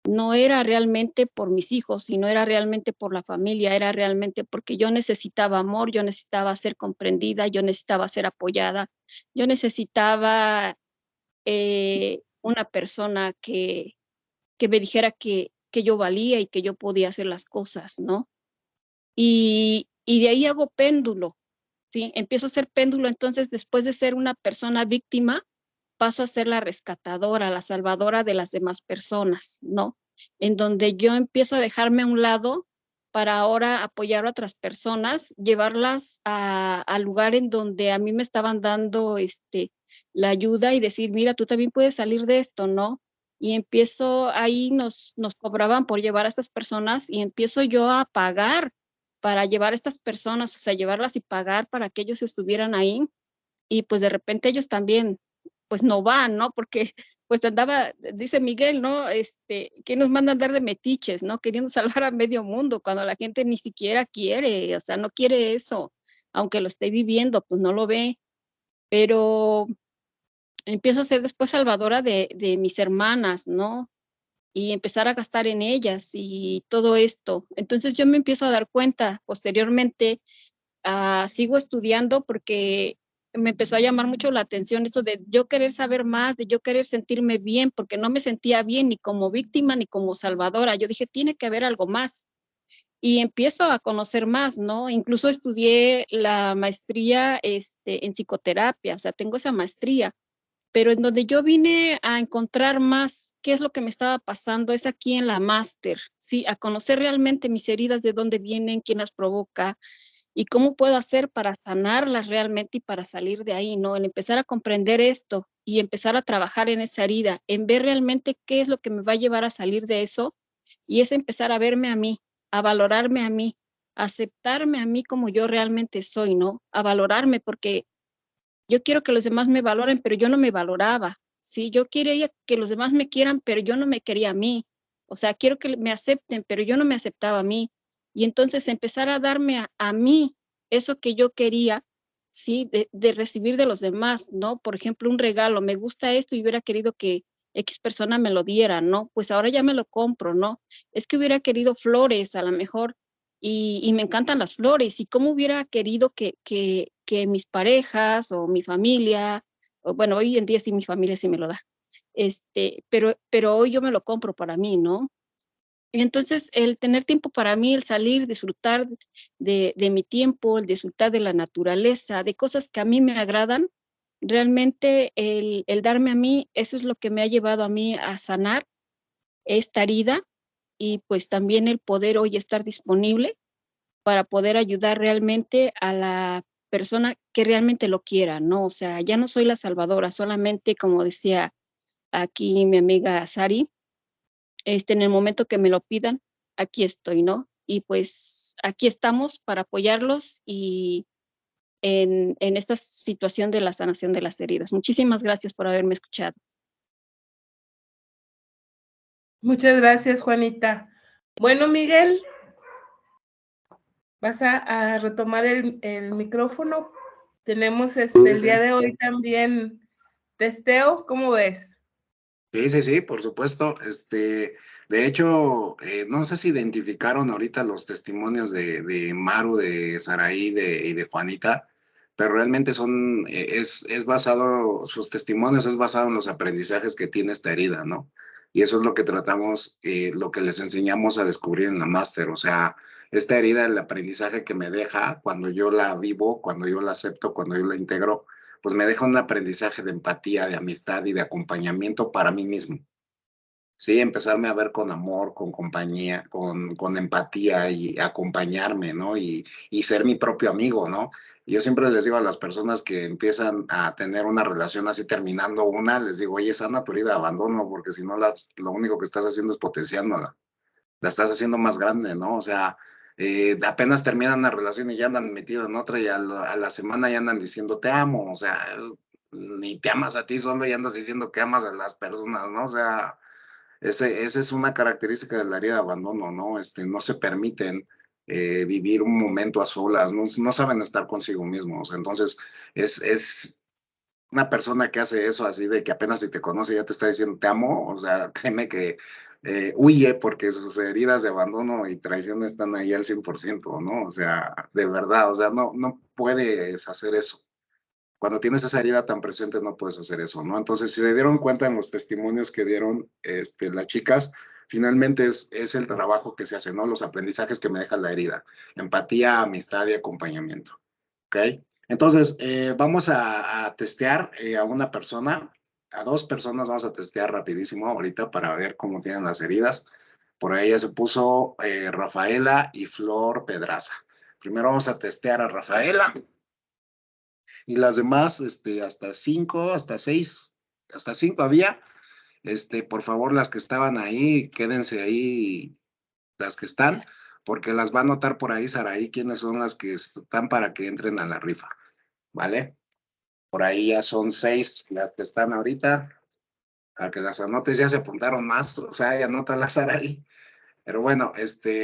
no era realmente por mis hijos, sino era realmente por la familia, era realmente porque yo necesitaba amor, yo necesitaba ser comprendida, yo necesitaba ser apoyada, yo necesitaba una persona que me dijera que yo valía y que yo podía hacer las cosas, ¿no? Y de ahí hago péndulo, ¿sí? Empiezo a ser péndulo, entonces después de ser una persona víctima, paso a ser la rescatadora, la salvadora de las demás personas, ¿no? En donde yo empiezo a dejarme a un lado para ahora apoyar a otras personas, llevarlas al lugar en donde a mí me estaban dando la ayuda y decir, mira, tú también puedes salir de esto, ¿no? Y empiezo, ahí nos cobraban por llevar a estas personas y empiezo yo a pagar para llevar a estas personas, o sea, llevarlas y pagar para que ellos estuvieran ahí. Y pues de repente ellos también, pues no van, ¿no? Porque pues andaba, dice Miguel, ¿no? Que nos manda a andar de metiches, ¿no? Queriendo salvar a medio mundo cuando la gente ni siquiera quiere, o sea, no quiere eso, aunque lo esté viviendo, pues no lo ve. Pero empiezo a ser después salvadora de mis hermanas, ¿no? Y empezar a gastar en ellas y todo esto. Entonces yo me empiezo a dar cuenta posteriormente, sigo estudiando porque me empezó a llamar mucho la atención esto de yo querer saber más, de yo querer sentirme bien, porque no me sentía bien ni como víctima ni como salvadora. Yo dije, tiene que haber algo más. Y empiezo a conocer más, ¿no? Incluso estudié la maestría en psicoterapia, o sea, tengo esa maestría, pero en donde yo vine a encontrar más qué es lo que me estaba pasando es aquí en la máster, ¿sí? A conocer realmente mis heridas, de dónde vienen, quién las provoca, y cómo puedo hacer para sanarlas realmente y para salir de ahí, ¿no? El empezar a comprender esto y empezar a trabajar en esa herida, en ver realmente qué es lo que me va a llevar a salir de eso, y es empezar a verme a mí, a valorarme a mí, a aceptarme a mí como yo realmente soy, ¿no? A valorarme, porque yo quiero que los demás me valoren, pero yo no me valoraba, ¿sí? Yo quería que los demás me quieran, pero yo no me quería a mí. O sea, quiero que me acepten, pero yo no me aceptaba a mí. Y entonces empezar a darme a mí eso que yo quería, ¿sí? De recibir de los demás, ¿no? Por ejemplo, un regalo, me gusta esto y hubiera querido que X persona me lo diera, ¿no? Pues ahora ya me lo compro, ¿no? Es que hubiera querido flores a lo mejor y me encantan las flores y cómo hubiera querido que mis parejas o mi familia, o bueno, hoy en día sí mi familia sí me lo da, pero hoy yo me lo compro para mí, ¿no? Y entonces el tener tiempo para mí, el salir, disfrutar de mi tiempo, el disfrutar de la naturaleza, de cosas que a mí me agradan, realmente el darme a mí, eso es lo que me ha llevado a mí a sanar esta herida y pues también el poder hoy estar disponible para poder ayudar realmente a la persona que realmente lo quiera, ¿no? O sea, ya no soy la salvadora, solamente como decía aquí mi amiga Sari, en el momento que me lo pidan, aquí estoy, ¿no? Y pues aquí estamos para apoyarlos y en esta situación de la sanación de las heridas. Muchísimas gracias por haberme escuchado. Muchas gracias, Juanita. Bueno, Miguel, vas a retomar el micrófono. Tenemos el día de hoy también testeo, ¿cómo ves? Sí, por supuesto. De hecho, no sé si identificaron ahorita los testimonios de Maru, de Saraí y de Juanita, pero realmente es basado, sus testimonios es basado en los aprendizajes que tiene esta herida, ¿no? Y eso es lo que tratamos, lo que les enseñamos a descubrir en la máster. O sea, esta herida, el aprendizaje que me deja cuando yo la vivo, cuando yo la acepto, cuando yo la integro, pues me deja un aprendizaje de empatía, de amistad y de acompañamiento para mí mismo. Sí, empezarme a ver con amor, con compañía, con empatía y acompañarme, ¿no? Y ser mi propio amigo, ¿no? Y yo siempre les digo a las personas que empiezan a tener una relación así terminando una, les digo, oye, sana tu herida de abandono, porque si no, lo único que estás haciendo es potenciándola, la estás haciendo más grande, ¿no? O sea, apenas terminan una relación y ya andan metidos en otra y a la semana ya andan diciendo te amo, o sea, ni te amas a ti solo y andas diciendo que amas a las personas, ¿no? O sea, esa es una característica de la herida de abandono, ¿no? No se permiten vivir un momento a solas, no saben estar consigo mismos, entonces es una persona que hace eso así de que apenas si te conoce ya te está diciendo te amo, o sea, créeme que huye porque sus heridas de abandono y traición están ahí al 100%, ¿no? O sea, de verdad, o sea, no puedes hacer eso. Cuando tienes esa herida tan presente no puedes hacer eso, ¿no? Entonces, si se dieron cuenta en los testimonios que dieron las chicas, finalmente es el trabajo que se hace, ¿no? Los aprendizajes que me deja la herida, empatía, amistad y acompañamiento, ¿ok? Entonces, vamos a testear a una persona, a dos personas vamos a testear rapidísimo ahorita para ver cómo tienen las heridas. Por ahí ya se puso Rafaela y Flor Pedraza. Primero vamos a testear a Rafaela y las demás, hasta 5, hasta 5 había. Por favor, las que estaban ahí, quédense ahí, las que están, porque las va a anotar por ahí Saraí, quiénes son las que están para que entren a la rifa, ¿vale? Por ahí ya son 6 las que están ahorita, para que las anotes, ya se apuntaron más, o sea, ya anótalas Saraí. Pero bueno,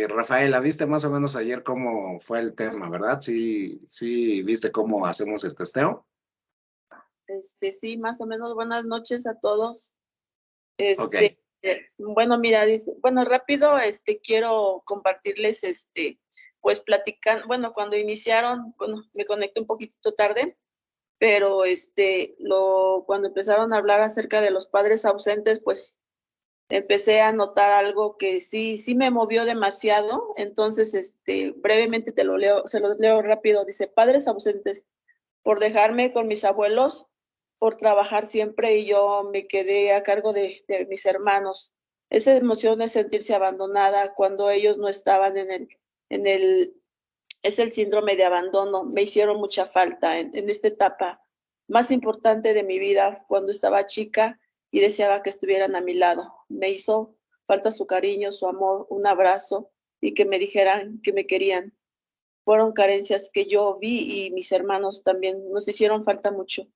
Rafaela, ¿viste más o menos ayer cómo fue el tema, verdad? Sí, ¿viste cómo hacemos el testeo? Sí, más o menos. Buenas noches a todos. Ok. Bueno, mira, bueno, rápido, quiero compartirles, pues platicar, bueno, cuando iniciaron, bueno, me conecté un poquitito tarde, pero cuando empezaron a hablar acerca de los padres ausentes, pues empecé a notar algo que sí me movió demasiado. Entonces, brevemente se los leo rápido. Dice: padres ausentes, por dejarme con mis abuelos, por trabajar siempre y yo me quedé a cargo de mis hermanos. Esa emoción de sentirse abandonada cuando ellos no estaban es el síndrome de abandono. Me hicieron mucha falta en esta etapa más importante de mi vida, cuando estaba chica y deseaba que estuvieran a mi lado. Me hizo falta su cariño, su amor, un abrazo y que me dijeran que me querían. Fueron carencias que yo vi y mis hermanos también nos hicieron falta mucho.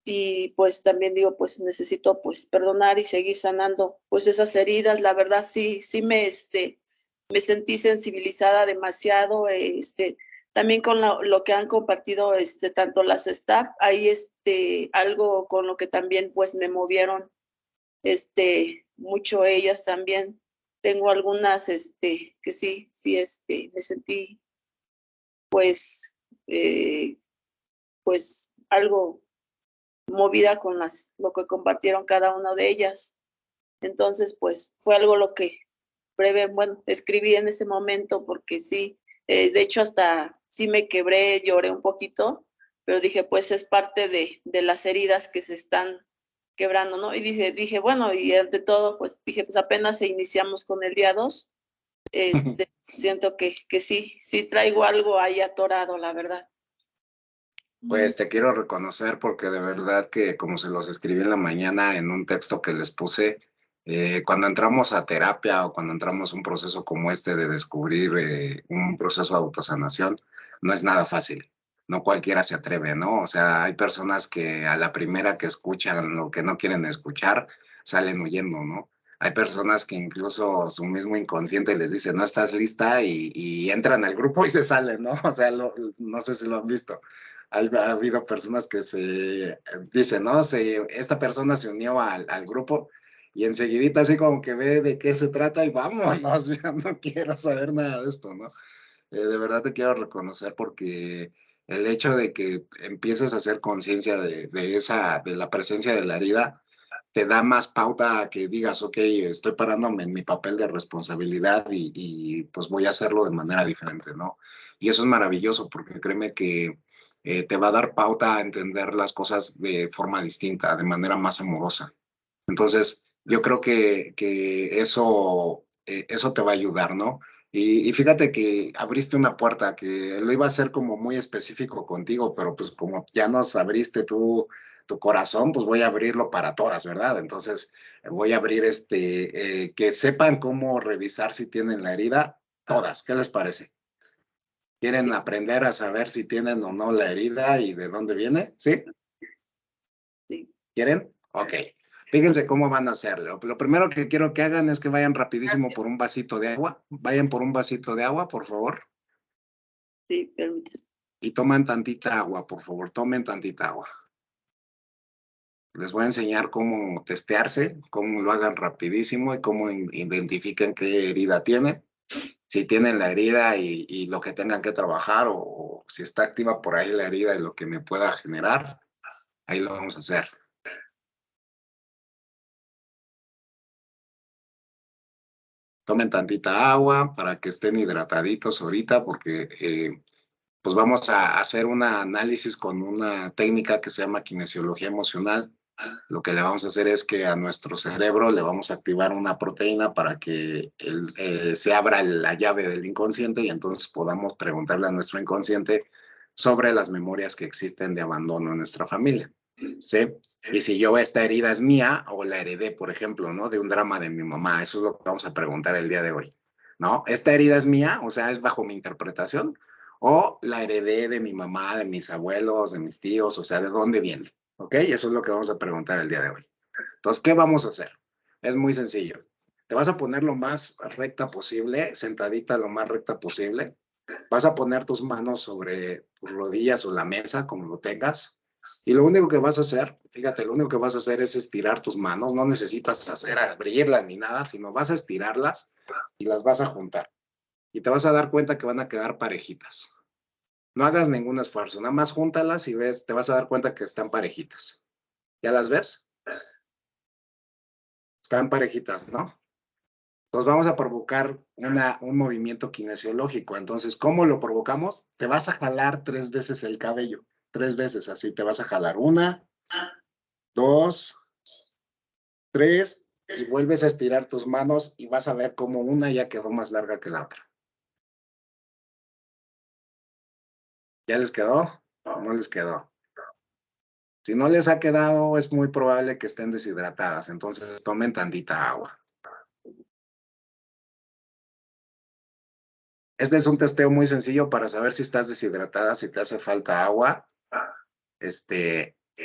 Y pues también digo, pues necesito pues perdonar y seguir sanando pues esas heridas. La verdad sí me sentí sensibilizada demasiado, también con lo que han compartido tanto las staff, hay algo con lo que también pues me movieron mucho ellas también. Tengo algunas que sí, me sentí pues pues algo movida con lo que compartieron cada una de ellas. Entonces, pues fue algo lo que escribí en ese momento porque sí, de hecho hasta sí me quebré, lloré un poquito, pero dije, pues es parte de las heridas que se están quebrando, ¿no? Y dije, bueno, y ante todo, pues dije, pues apenas iniciamos con el día 2, siento que sí traigo algo ahí atorado, la verdad. Pues te quiero reconocer porque de verdad que como se los escribí en la mañana en un texto que les puse, cuando entramos a terapia o cuando entramos a un proceso como este de descubrir un proceso de autosanación, no es nada fácil. No cualquiera se atreve, ¿no? O sea, hay personas que a la primera que escuchan lo que no quieren escuchar, salen huyendo, ¿no? Hay personas que incluso su mismo inconsciente les dice, no estás lista y entran al grupo y se salen, ¿no? O sea, no sé si lo han visto. Ha habido personas que se dicen, ¿no? Esta persona se unió al grupo y enseguidita así como que ve de qué se trata y vámonos, ya no quiero saber nada de esto, ¿no? De verdad te quiero reconocer porque el hecho de que empieces a hacer conciencia de la presencia de la herida, te da más pauta a que digas, ok, estoy parándome en mi papel de responsabilidad y pues voy a hacerlo de manera diferente, ¿no? Y eso es maravilloso porque créeme que te va a dar pauta a entender las cosas de forma distinta, de manera más amorosa. Entonces, yo creo que eso te va a ayudar, ¿no? Y fíjate que abriste una puerta que lo iba a hacer como muy específico contigo, pero pues como ya nos abriste tu corazón, pues voy a abrirlo para todas, ¿verdad? Entonces, voy a abrir que sepan cómo revisar si tienen la herida, todas. ¿Qué les parece? ¿Quieren Sí. aprender a saber si tienen o no la herida y de dónde viene? ¿Sí? Sí. ¿Quieren? Ok. Fíjense cómo van a hacerlo. Lo primero que quiero que hagan es que vayan rapidísimo Gracias. por un vasito de agua. Vayan por un vasito de agua, por favor. Sí, permíteme. Y toman tantita agua, por favor. Tomen tantita agua. Les voy a enseñar cómo testearse, cómo lo hagan rapidísimo y cómo identifiquen qué herida tienen. Si tienen la herida y lo que tengan que trabajar o si está activa por ahí la herida y lo que me pueda generar, ahí lo vamos a hacer. Tomen tantita agua para que estén hidrataditos ahorita porque pues vamos a hacer un análisis con una técnica que se llama kinesiología emocional. Lo que le vamos a hacer es que a nuestro cerebro le vamos a activar una proteína para que se abra la llave del inconsciente y entonces podamos preguntarle a nuestro inconsciente sobre las memorias que existen de abandono en nuestra familia. ¿Sí? Y si yo esta herida es mía o la heredé, por ejemplo, ¿no? De un drama de mi mamá, eso es lo que vamos a preguntar el día de hoy, ¿no? ¿Esta herida es mía? O sea, ¿es bajo mi interpretación? ¿O la heredé de mi mamá, de mis abuelos, de mis tíos? O sea, ¿de dónde viene? ¿Ok? Eso es lo que vamos a preguntar el día de hoy. Entonces, ¿qué vamos a hacer? Es muy sencillo. Te vas a poner lo más recta posible, sentadita lo más recta posible. Vas a poner tus manos sobre tus rodillas o la mesa, como lo tengas. Y lo único que vas a hacer, fíjate, lo único que vas a hacer es estirar tus manos. No necesitas abrirlas ni nada, sino vas a estirarlas y las vas a juntar. Y te vas a dar cuenta que van a quedar parejitas. No hagas ningún esfuerzo, nada más júntalas y ves, te vas a dar cuenta que están parejitas. ¿Ya las ves? Están parejitas, ¿no? Entonces vamos a provocar un movimiento kinesiológico. Entonces, ¿cómo lo provocamos? Te vas a jalar 3 veces el cabello. 3 veces, así te vas a jalar. 1, 2, 3, y vuelves a estirar tus manos y vas a ver cómo una ya quedó más larga que la otra. ¿Ya les quedó? No les quedó. Si no les ha quedado, es muy probable que estén deshidratadas. Entonces, tomen tantita agua. Este es un testeo muy sencillo para saber si estás deshidratada, si te hace falta agua,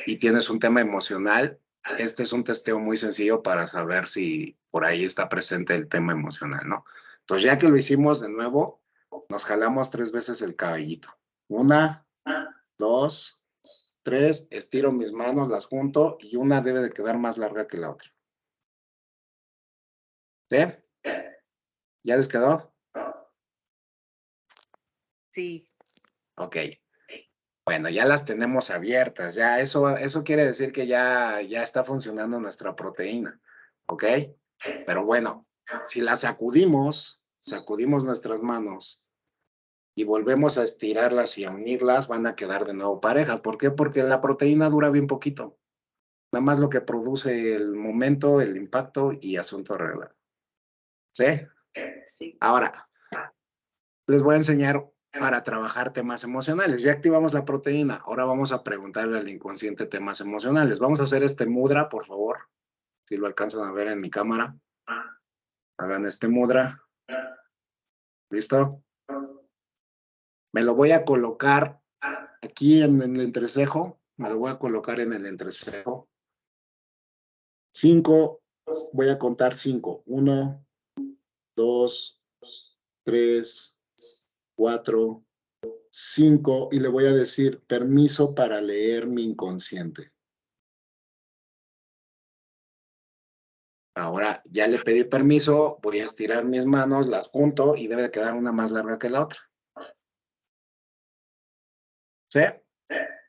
y tienes un tema emocional. Este es un testeo muy sencillo para saber si por ahí está presente el tema emocional, ¿no? Entonces, ya que lo hicimos de nuevo, Nos jalamos 3 veces el cabellito. 1, 2, 3. Estiro mis manos, las junto y una debe de quedar más larga que la otra. ¿Sí? ¿Ya les quedó? Sí. Ok. Bueno, ya las tenemos abiertas. Ya eso quiere decir que ya está funcionando nuestra proteína. ¿Ok? Pero bueno, si las sacudimos nuestras manos y volvemos a estirarlas y a unirlas, van a quedar de nuevo parejas. ¿Por qué? Porque la proteína dura bien poquito. Nada más lo que produce el momento, el impacto y asunto arreglado. ¿Sí? Sí. Ahora, les voy a enseñar para trabajar temas emocionales. Ya activamos la proteína. Ahora vamos a preguntarle al inconsciente temas emocionales. Vamos a hacer este mudra, por favor. Si lo alcanzan a ver en mi cámara. Hagan este mudra. ¿Listo? Me lo voy a colocar aquí en el entrecejo. Me lo voy a colocar en el entrecejo. 5. Voy a contar 5. 1, 2, 3, 4, 5. Y le voy a decir permiso para leer mi inconsciente. Ahora ya le pedí permiso, voy a estirar mis manos, las junto y debe de quedar una más larga que la otra. ¿Sí?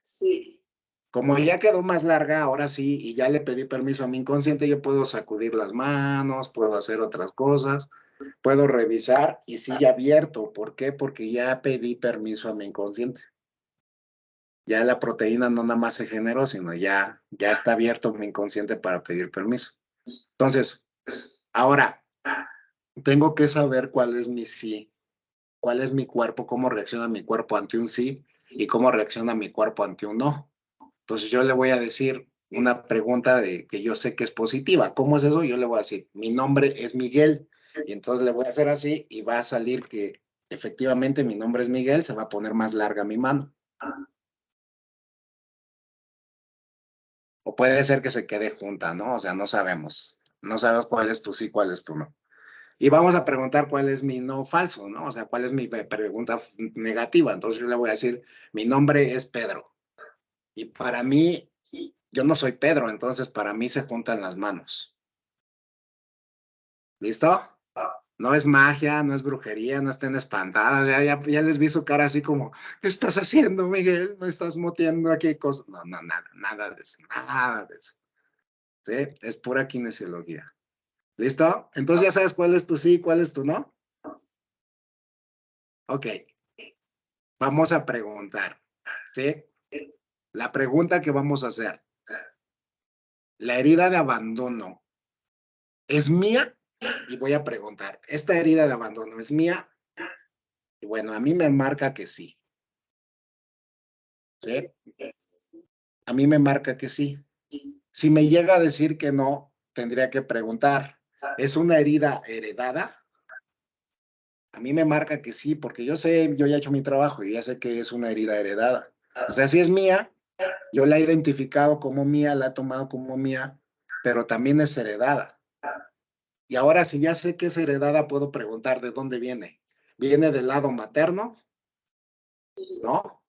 Sí. Como ya quedó más larga, ahora sí, y ya le pedí permiso a mi inconsciente, yo puedo sacudir las manos, puedo hacer otras cosas, puedo revisar y sigue abierto. ¿Por qué? Porque ya pedí permiso a mi inconsciente. Ya la proteína no nada más se generó, sino ya está abierto mi inconsciente para pedir permiso. Entonces, ahora, tengo que saber cuál es mi sí, cuál es mi cuerpo, cómo reacciona mi cuerpo ante un sí y cómo reacciona mi cuerpo ante un no. Entonces yo le voy a decir una pregunta de que yo sé que es positiva. ¿Cómo es eso? Yo le voy a decir, mi nombre es Miguel. Y entonces le voy a hacer así y va a salir que efectivamente mi nombre es Miguel, se va a poner más larga mi mano. O puede ser que se quede junta, ¿no? O sea, no sabemos. No sabemos cuál es tu sí, cuál es tu no. Y vamos a preguntar cuál es mi no falso, ¿no? O sea, cuál es mi pregunta negativa. Entonces yo le voy a decir, mi nombre es Pedro. Y para mí, yo no soy Pedro, entonces para mí se juntan las manos. ¿Listo? No es magia, no es brujería, no estén espantadas. Ya les vi su cara así como, ¿qué estás haciendo, Miguel? ¿Me estás moteando aquí cosas? No, nada de eso, nada de eso. ¿Sí? Es pura kinesiología. ¿Listo? Entonces ya sabes cuál es tu sí y cuál es tu no. Ok. Vamos a preguntar. ¿Sí? La pregunta que vamos a hacer. La herida de abandono es mía. Y voy a preguntar, ¿esta herida de abandono es mía? Y bueno, a mí me marca que sí. ¿Sí? A mí me marca que sí. Si me llega a decir que no, tendría que preguntar, ¿es una herida heredada? A mí me marca que sí, porque yo sé, yo ya he hecho mi trabajo y ya sé que es una herida heredada. O sea, si es mía, yo la he identificado como mía, la he tomado como mía, pero también es heredada. Y ahora, si ya sé que es heredada, puedo preguntar de dónde viene. ¿Viene del lado materno? ¿No?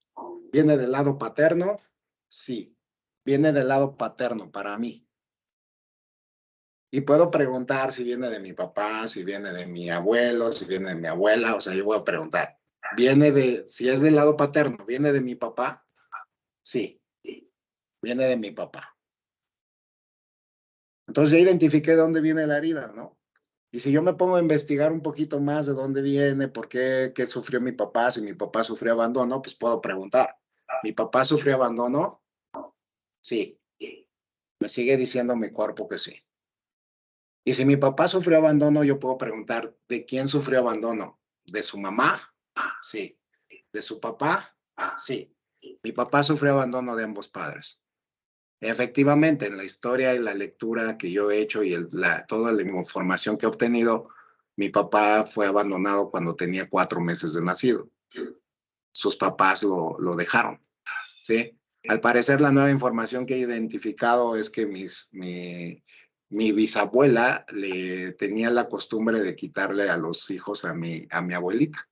¿Viene del lado paterno? Sí. Viene del lado paterno para mí. Y puedo preguntar si viene de mi papá, si viene de mi abuelo, si viene de mi abuela. O sea, yo voy a preguntar. Si es del lado paterno, ¿viene de mi papá? Sí. Viene de mi papá. Entonces ya identifiqué de dónde viene la herida, ¿no? Y si yo me pongo a investigar un poquito más de dónde viene, por qué sufrió mi papá, si mi papá sufrió abandono, pues puedo preguntar. ¿Mi papá sufrió abandono? Sí. Me sigue diciendo mi cuerpo que sí. Y si mi papá sufrió abandono, yo puedo preguntar, ¿de quién sufrió abandono? ¿De su mamá? Sí. ¿De su papá? Sí. Mi papá sufrió abandono de ambos padres. Efectivamente, en la historia y la lectura que yo he hecho y toda la información que he obtenido, mi papá fue abandonado cuando tenía 4 meses de nacido. Sus papás lo dejaron, ¿sí? Al parecer, la nueva información que he identificado es que mi bisabuela le tenía la costumbre de quitarle a los hijos a mi abuelita.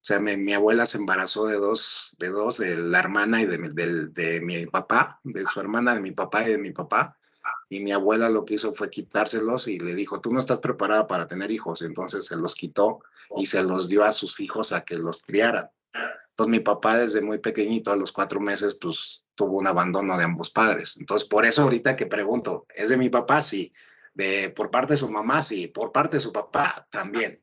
O sea, mi abuela se embarazó de la hermana y de mi papá, de su hermana, de mi papá y de mi papá. Y mi abuela lo que hizo fue quitárselos y le dijo, tú no estás preparada para tener hijos. Entonces se los quitó y se los dio a sus hijos a que los criaran. Entonces mi papá desde muy pequeñito, a los 4 meses, pues tuvo un abandono de ambos padres. Entonces por eso ahorita que pregunto, ¿es de mi papá? Sí. Por parte de su mamá, sí. Por parte de su papá, también.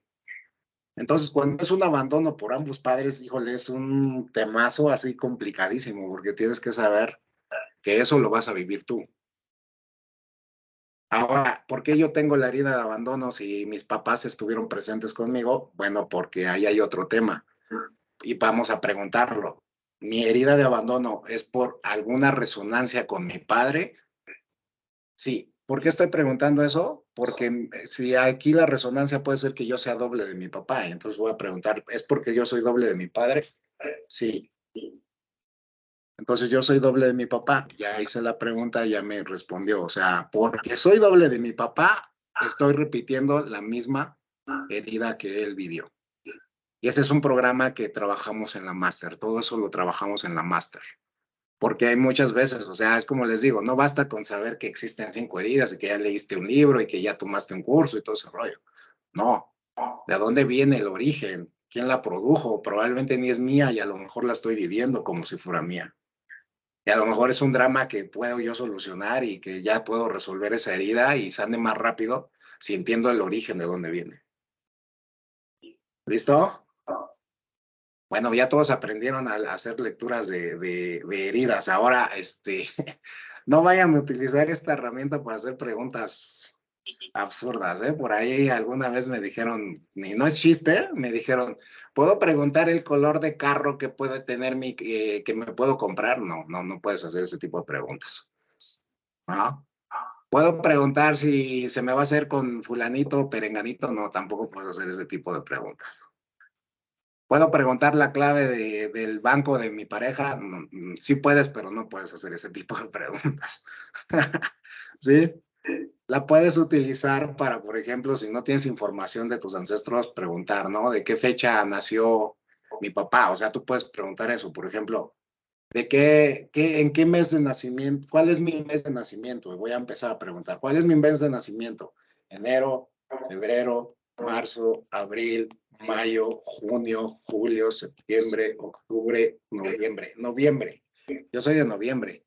Entonces, cuando es un abandono por ambos padres, híjole, es un temazo así complicadísimo, porque tienes que saber que eso lo vas a vivir tú. Ahora, ¿por qué yo tengo la herida de abandono si mis papás estuvieron presentes conmigo? Bueno, porque ahí hay otro tema. Y vamos a preguntarlo. ¿Mi herida de abandono es por alguna resonancia con mi padre? Sí. ¿Por qué estoy preguntando eso? Porque si aquí la resonancia puede ser que yo sea doble de mi papá, y entonces voy a preguntar, ¿es porque yo soy doble de mi padre? Sí. Entonces yo soy doble de mi papá. Ya hice la pregunta y ya me respondió. O sea, porque soy doble de mi papá, estoy repitiendo la misma herida que él vivió. Y ese es un programa que trabajamos en la máster. Todo eso lo trabajamos en la máster. Porque hay muchas veces, o sea, es como les digo, no basta con saber que existen 5 heridas y que ya leíste un libro y que ya tomaste un curso y todo ese rollo. No. ¿De dónde viene el origen? ¿Quién la produjo? Probablemente ni es mía y a lo mejor la estoy viviendo como si fuera mía. Y a lo mejor es un drama que puedo yo solucionar y que ya puedo resolver esa herida y sane más rápido si entiendo el origen de dónde viene. ¿Listo? Bueno, ya todos aprendieron a hacer lecturas de heridas. Ahora, no vayan a utilizar esta herramienta para hacer preguntas absurdas, ¿eh? Por ahí alguna vez me dijeron, y no es chiste, me dijeron, ¿puedo preguntar el color de carro que puede tener que me puedo comprar? No puedes hacer ese tipo de preguntas. ¿No? ¿Puedo preguntar si se me va a hacer con fulanito o perenganito? No, tampoco puedes hacer ese tipo de preguntas. ¿Puedo preguntar la clave del banco de mi pareja? No, sí puedes, pero no puedes hacer ese tipo de preguntas. ¿Sí? La puedes utilizar para, por ejemplo, si no tienes información de tus ancestros, preguntar, ¿no? ¿De qué fecha nació mi papá? O sea, tú puedes preguntar eso, por ejemplo, ¿en qué mes de nacimiento? ¿Cuál es mi mes de nacimiento? Y voy a empezar a preguntar, ¿cuál es mi mes de nacimiento? Enero, febrero, marzo, abril, mayo, junio, julio, septiembre, octubre, noviembre. Noviembre. Yo soy de noviembre.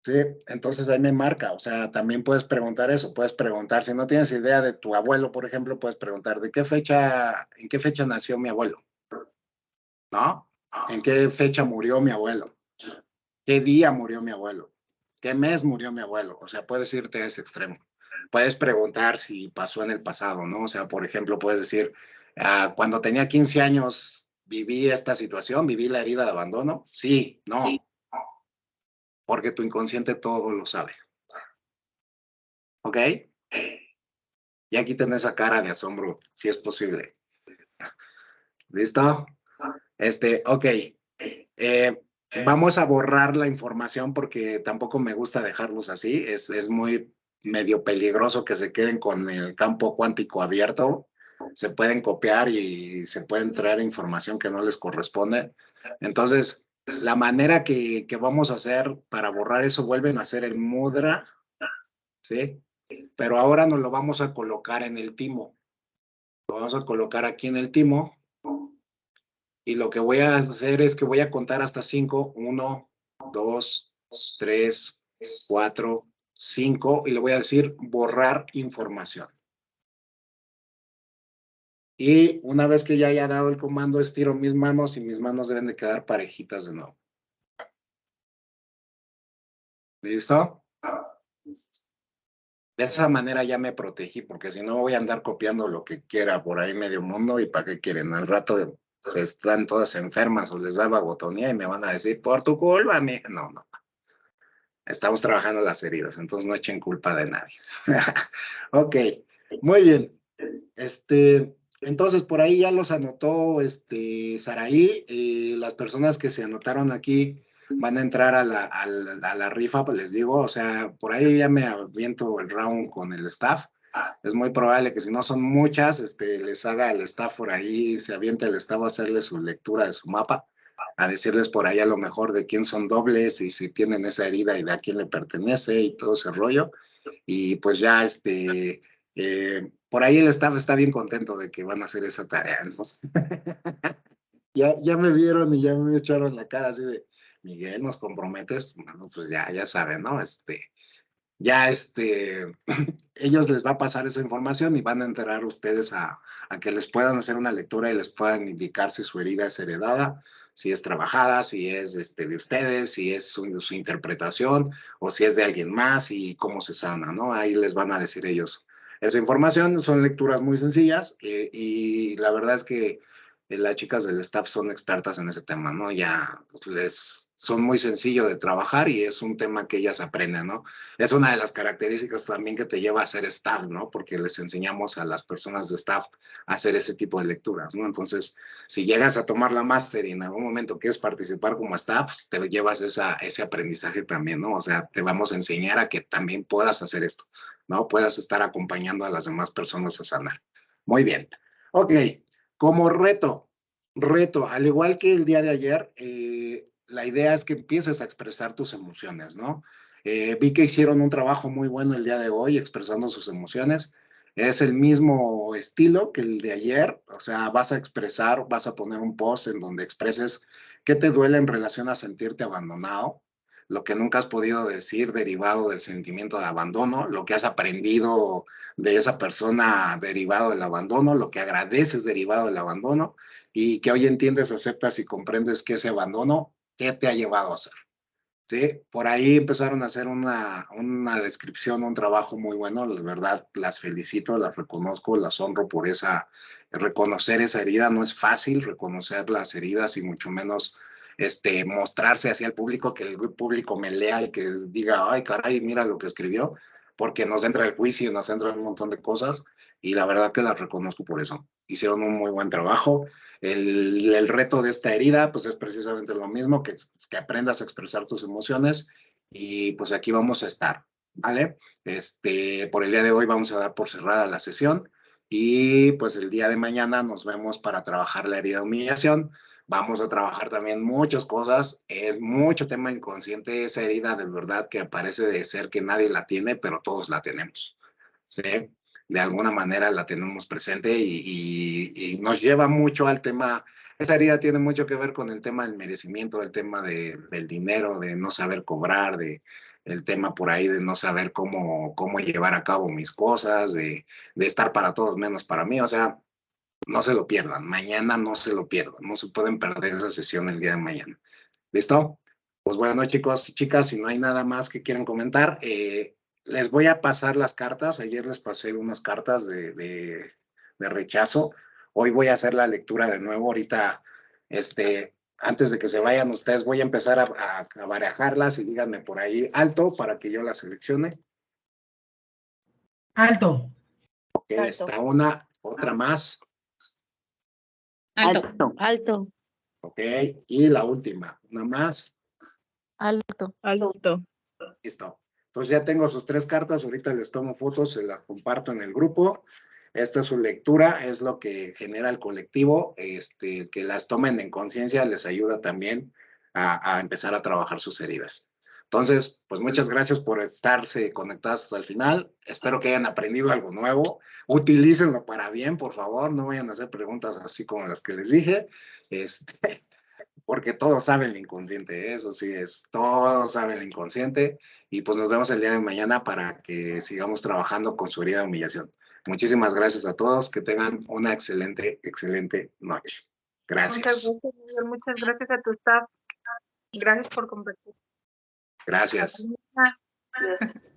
Sí, entonces ahí me marca, o sea, también puedes preguntar eso, puedes preguntar, si no tienes idea de tu abuelo, por ejemplo, puedes preguntar, en qué fecha nació mi abuelo? ¿No? ¿En qué fecha murió mi abuelo? ¿Qué día murió mi abuelo? ¿Qué mes murió mi abuelo? O sea, puedes irte a ese extremo. Puedes preguntar si pasó en el pasado, ¿no? O sea, por ejemplo, puedes decir, cuando tenía 15 años, ¿viví esta situación? ¿Viví la herida de abandono? Sí, no. Porque tu inconsciente todo lo sabe. ¿Ok? Y aquí tenés esa cara de asombro, si es posible. ¿Listo? Ok. Vamos a borrar la información porque tampoco me gusta dejarlos así. Es muy medio peligroso que se queden con el campo cuántico abierto. Se pueden copiar y se pueden traer información que no les corresponde. Entonces, la manera que vamos a hacer para borrar eso, vuelven a hacer el mudra, ¿sí? Pero ahora nos lo vamos a colocar en el timo. Lo vamos a colocar aquí en el timo. Y lo que voy a hacer es que voy a contar hasta 5. 1, 2, 3, 4, 5. Y le voy a decir borrar información. Y una vez que ya haya dado el comando, estiro mis manos y mis manos deben de quedar parejitas de nuevo. ¿Listo? De esa manera ya me protegí, porque si no voy a andar copiando lo que quiera por ahí medio mundo y para qué quieren. Al rato se están todas enfermas o les da vagotonía y me van a decir, por tu culpa, no. Estamos trabajando las heridas, entonces no echen culpa de nadie. Ok, muy bien. Entonces por ahí ya los anotó Saraí. Las personas que se anotaron aquí van a entrar a la rifa, pues les digo, o sea, por ahí ya me aviento el round con el staff es muy probable que si no son muchas, les haga el staff por ahí, se aviente el staff a hacerle su lectura de su mapa, a decirles por ahí a lo mejor de quién son dobles y si tienen esa herida y de a quién le pertenece y todo ese rollo. Y pues ya, por ahí el staff está bien contento de que van a hacer esa tarea, ¿no? Ya me vieron y ya me echaron la cara así de, Miguel, ¿nos comprometes? Bueno, pues ya saben, ¿no? Ya ellos les va a pasar esa información y van a enterar ustedes a que les puedan hacer una lectura y les puedan indicar si su herida es heredada, si es trabajada, si es de ustedes, si es su interpretación o si es de alguien más y cómo se sana, ¿no? Ahí les van a decir ellos esa información. Son lecturas muy sencillas y la verdad es que las chicas del staff son expertas en ese tema, ¿no? Ya son muy sencillos de trabajar y es un tema que ellas aprenden, ¿no? Es una de las características también que te lleva a ser staff, ¿no? Porque les enseñamos a las personas de staff a hacer ese tipo de lecturas, ¿no? Entonces, si llegas a tomar la máster y en algún momento quieres participar como staff, pues te llevas ese aprendizaje también, ¿no? O sea, te vamos a enseñar a que también puedas hacer esto, ¿no? Puedas estar acompañando a las demás personas a sanar. Muy bien. Ok, como reto, al igual que el día de ayer, la idea es que empieces a expresar tus emociones, ¿no? Vi que hicieron un trabajo muy bueno el día de hoy expresando sus emociones. Es el mismo estilo que el de ayer, o sea, vas a expresar, vas a poner un post en donde expreses qué te duele en relación a sentirte abandonado, lo que nunca has podido decir derivado del sentimiento de abandono, lo que has aprendido de esa persona derivado del abandono, lo que agradeces derivado del abandono y que hoy entiendes, aceptas y comprendes que ese abandono, ¿qué te ha llevado a hacer? Sí, por ahí empezaron a hacer una descripción, un trabajo muy bueno, de verdad las felicito, las reconozco, las honro por reconocer esa herida. No es fácil reconocer las heridas y mucho menos mostrarse hacia el público, que el público me lea y que diga, ay caray, mira lo que escribió, porque nos entra el juicio, nos entra un montón de cosas y la verdad que las reconozco por eso. Hicieron un muy buen trabajo. El reto de esta herida, pues es precisamente lo mismo, que aprendas a expresar tus emociones y pues aquí vamos a estar, ¿vale? Por el día de hoy vamos a dar por cerrada la sesión y pues el día de mañana nos vemos para trabajar la herida de humillación. Vamos a trabajar también muchas cosas, es mucho tema inconsciente, esa herida de verdad que parece de ser que nadie la tiene, pero todos la tenemos, ¿sí? De alguna manera la tenemos presente y nos lleva mucho al tema. Esa herida tiene mucho que ver con el tema del merecimiento, el tema del dinero, de no saber cobrar, el tema por ahí de no saber cómo llevar a cabo mis cosas, de estar para todos menos para mí. O sea, no se lo pierdan, mañana no se lo pierdan, no se pueden perder esa sesión el día de mañana. ¿Listo? Pues bueno, chicos y chicas, si no hay nada más que quieran comentar, les voy a pasar las cartas. Ayer les pasé unas cartas de rechazo. Hoy voy a hacer la lectura de nuevo. Ahorita, antes de que se vayan ustedes, voy a empezar a barajarlas y díganme por ahí alto para que yo las seleccione. Alto. Ok, está una, otra más. Alto. Alto. Ok, y la última, una más. Alto. Alto. Listo. Entonces ya tengo sus 3 cartas, ahorita les tomo fotos, se las comparto en el grupo. Esta es su lectura, es lo que genera el colectivo, que las tomen en conciencia les ayuda también a empezar a trabajar sus heridas. Entonces, pues muchas gracias por estarse conectados hasta el final. Espero que hayan aprendido algo nuevo. Utilícenlo para bien, por favor. No vayan a hacer preguntas así como las que les dije. Porque todos saben el inconsciente, eso sí es, todos saben el inconsciente y pues nos vemos el día de mañana para que sigamos trabajando con su herida de humillación. Muchísimas gracias a todos, que tengan una excelente noche. Gracias. Muchas gracias a tu staff. Gracias por compartir. Gracias. Gracias.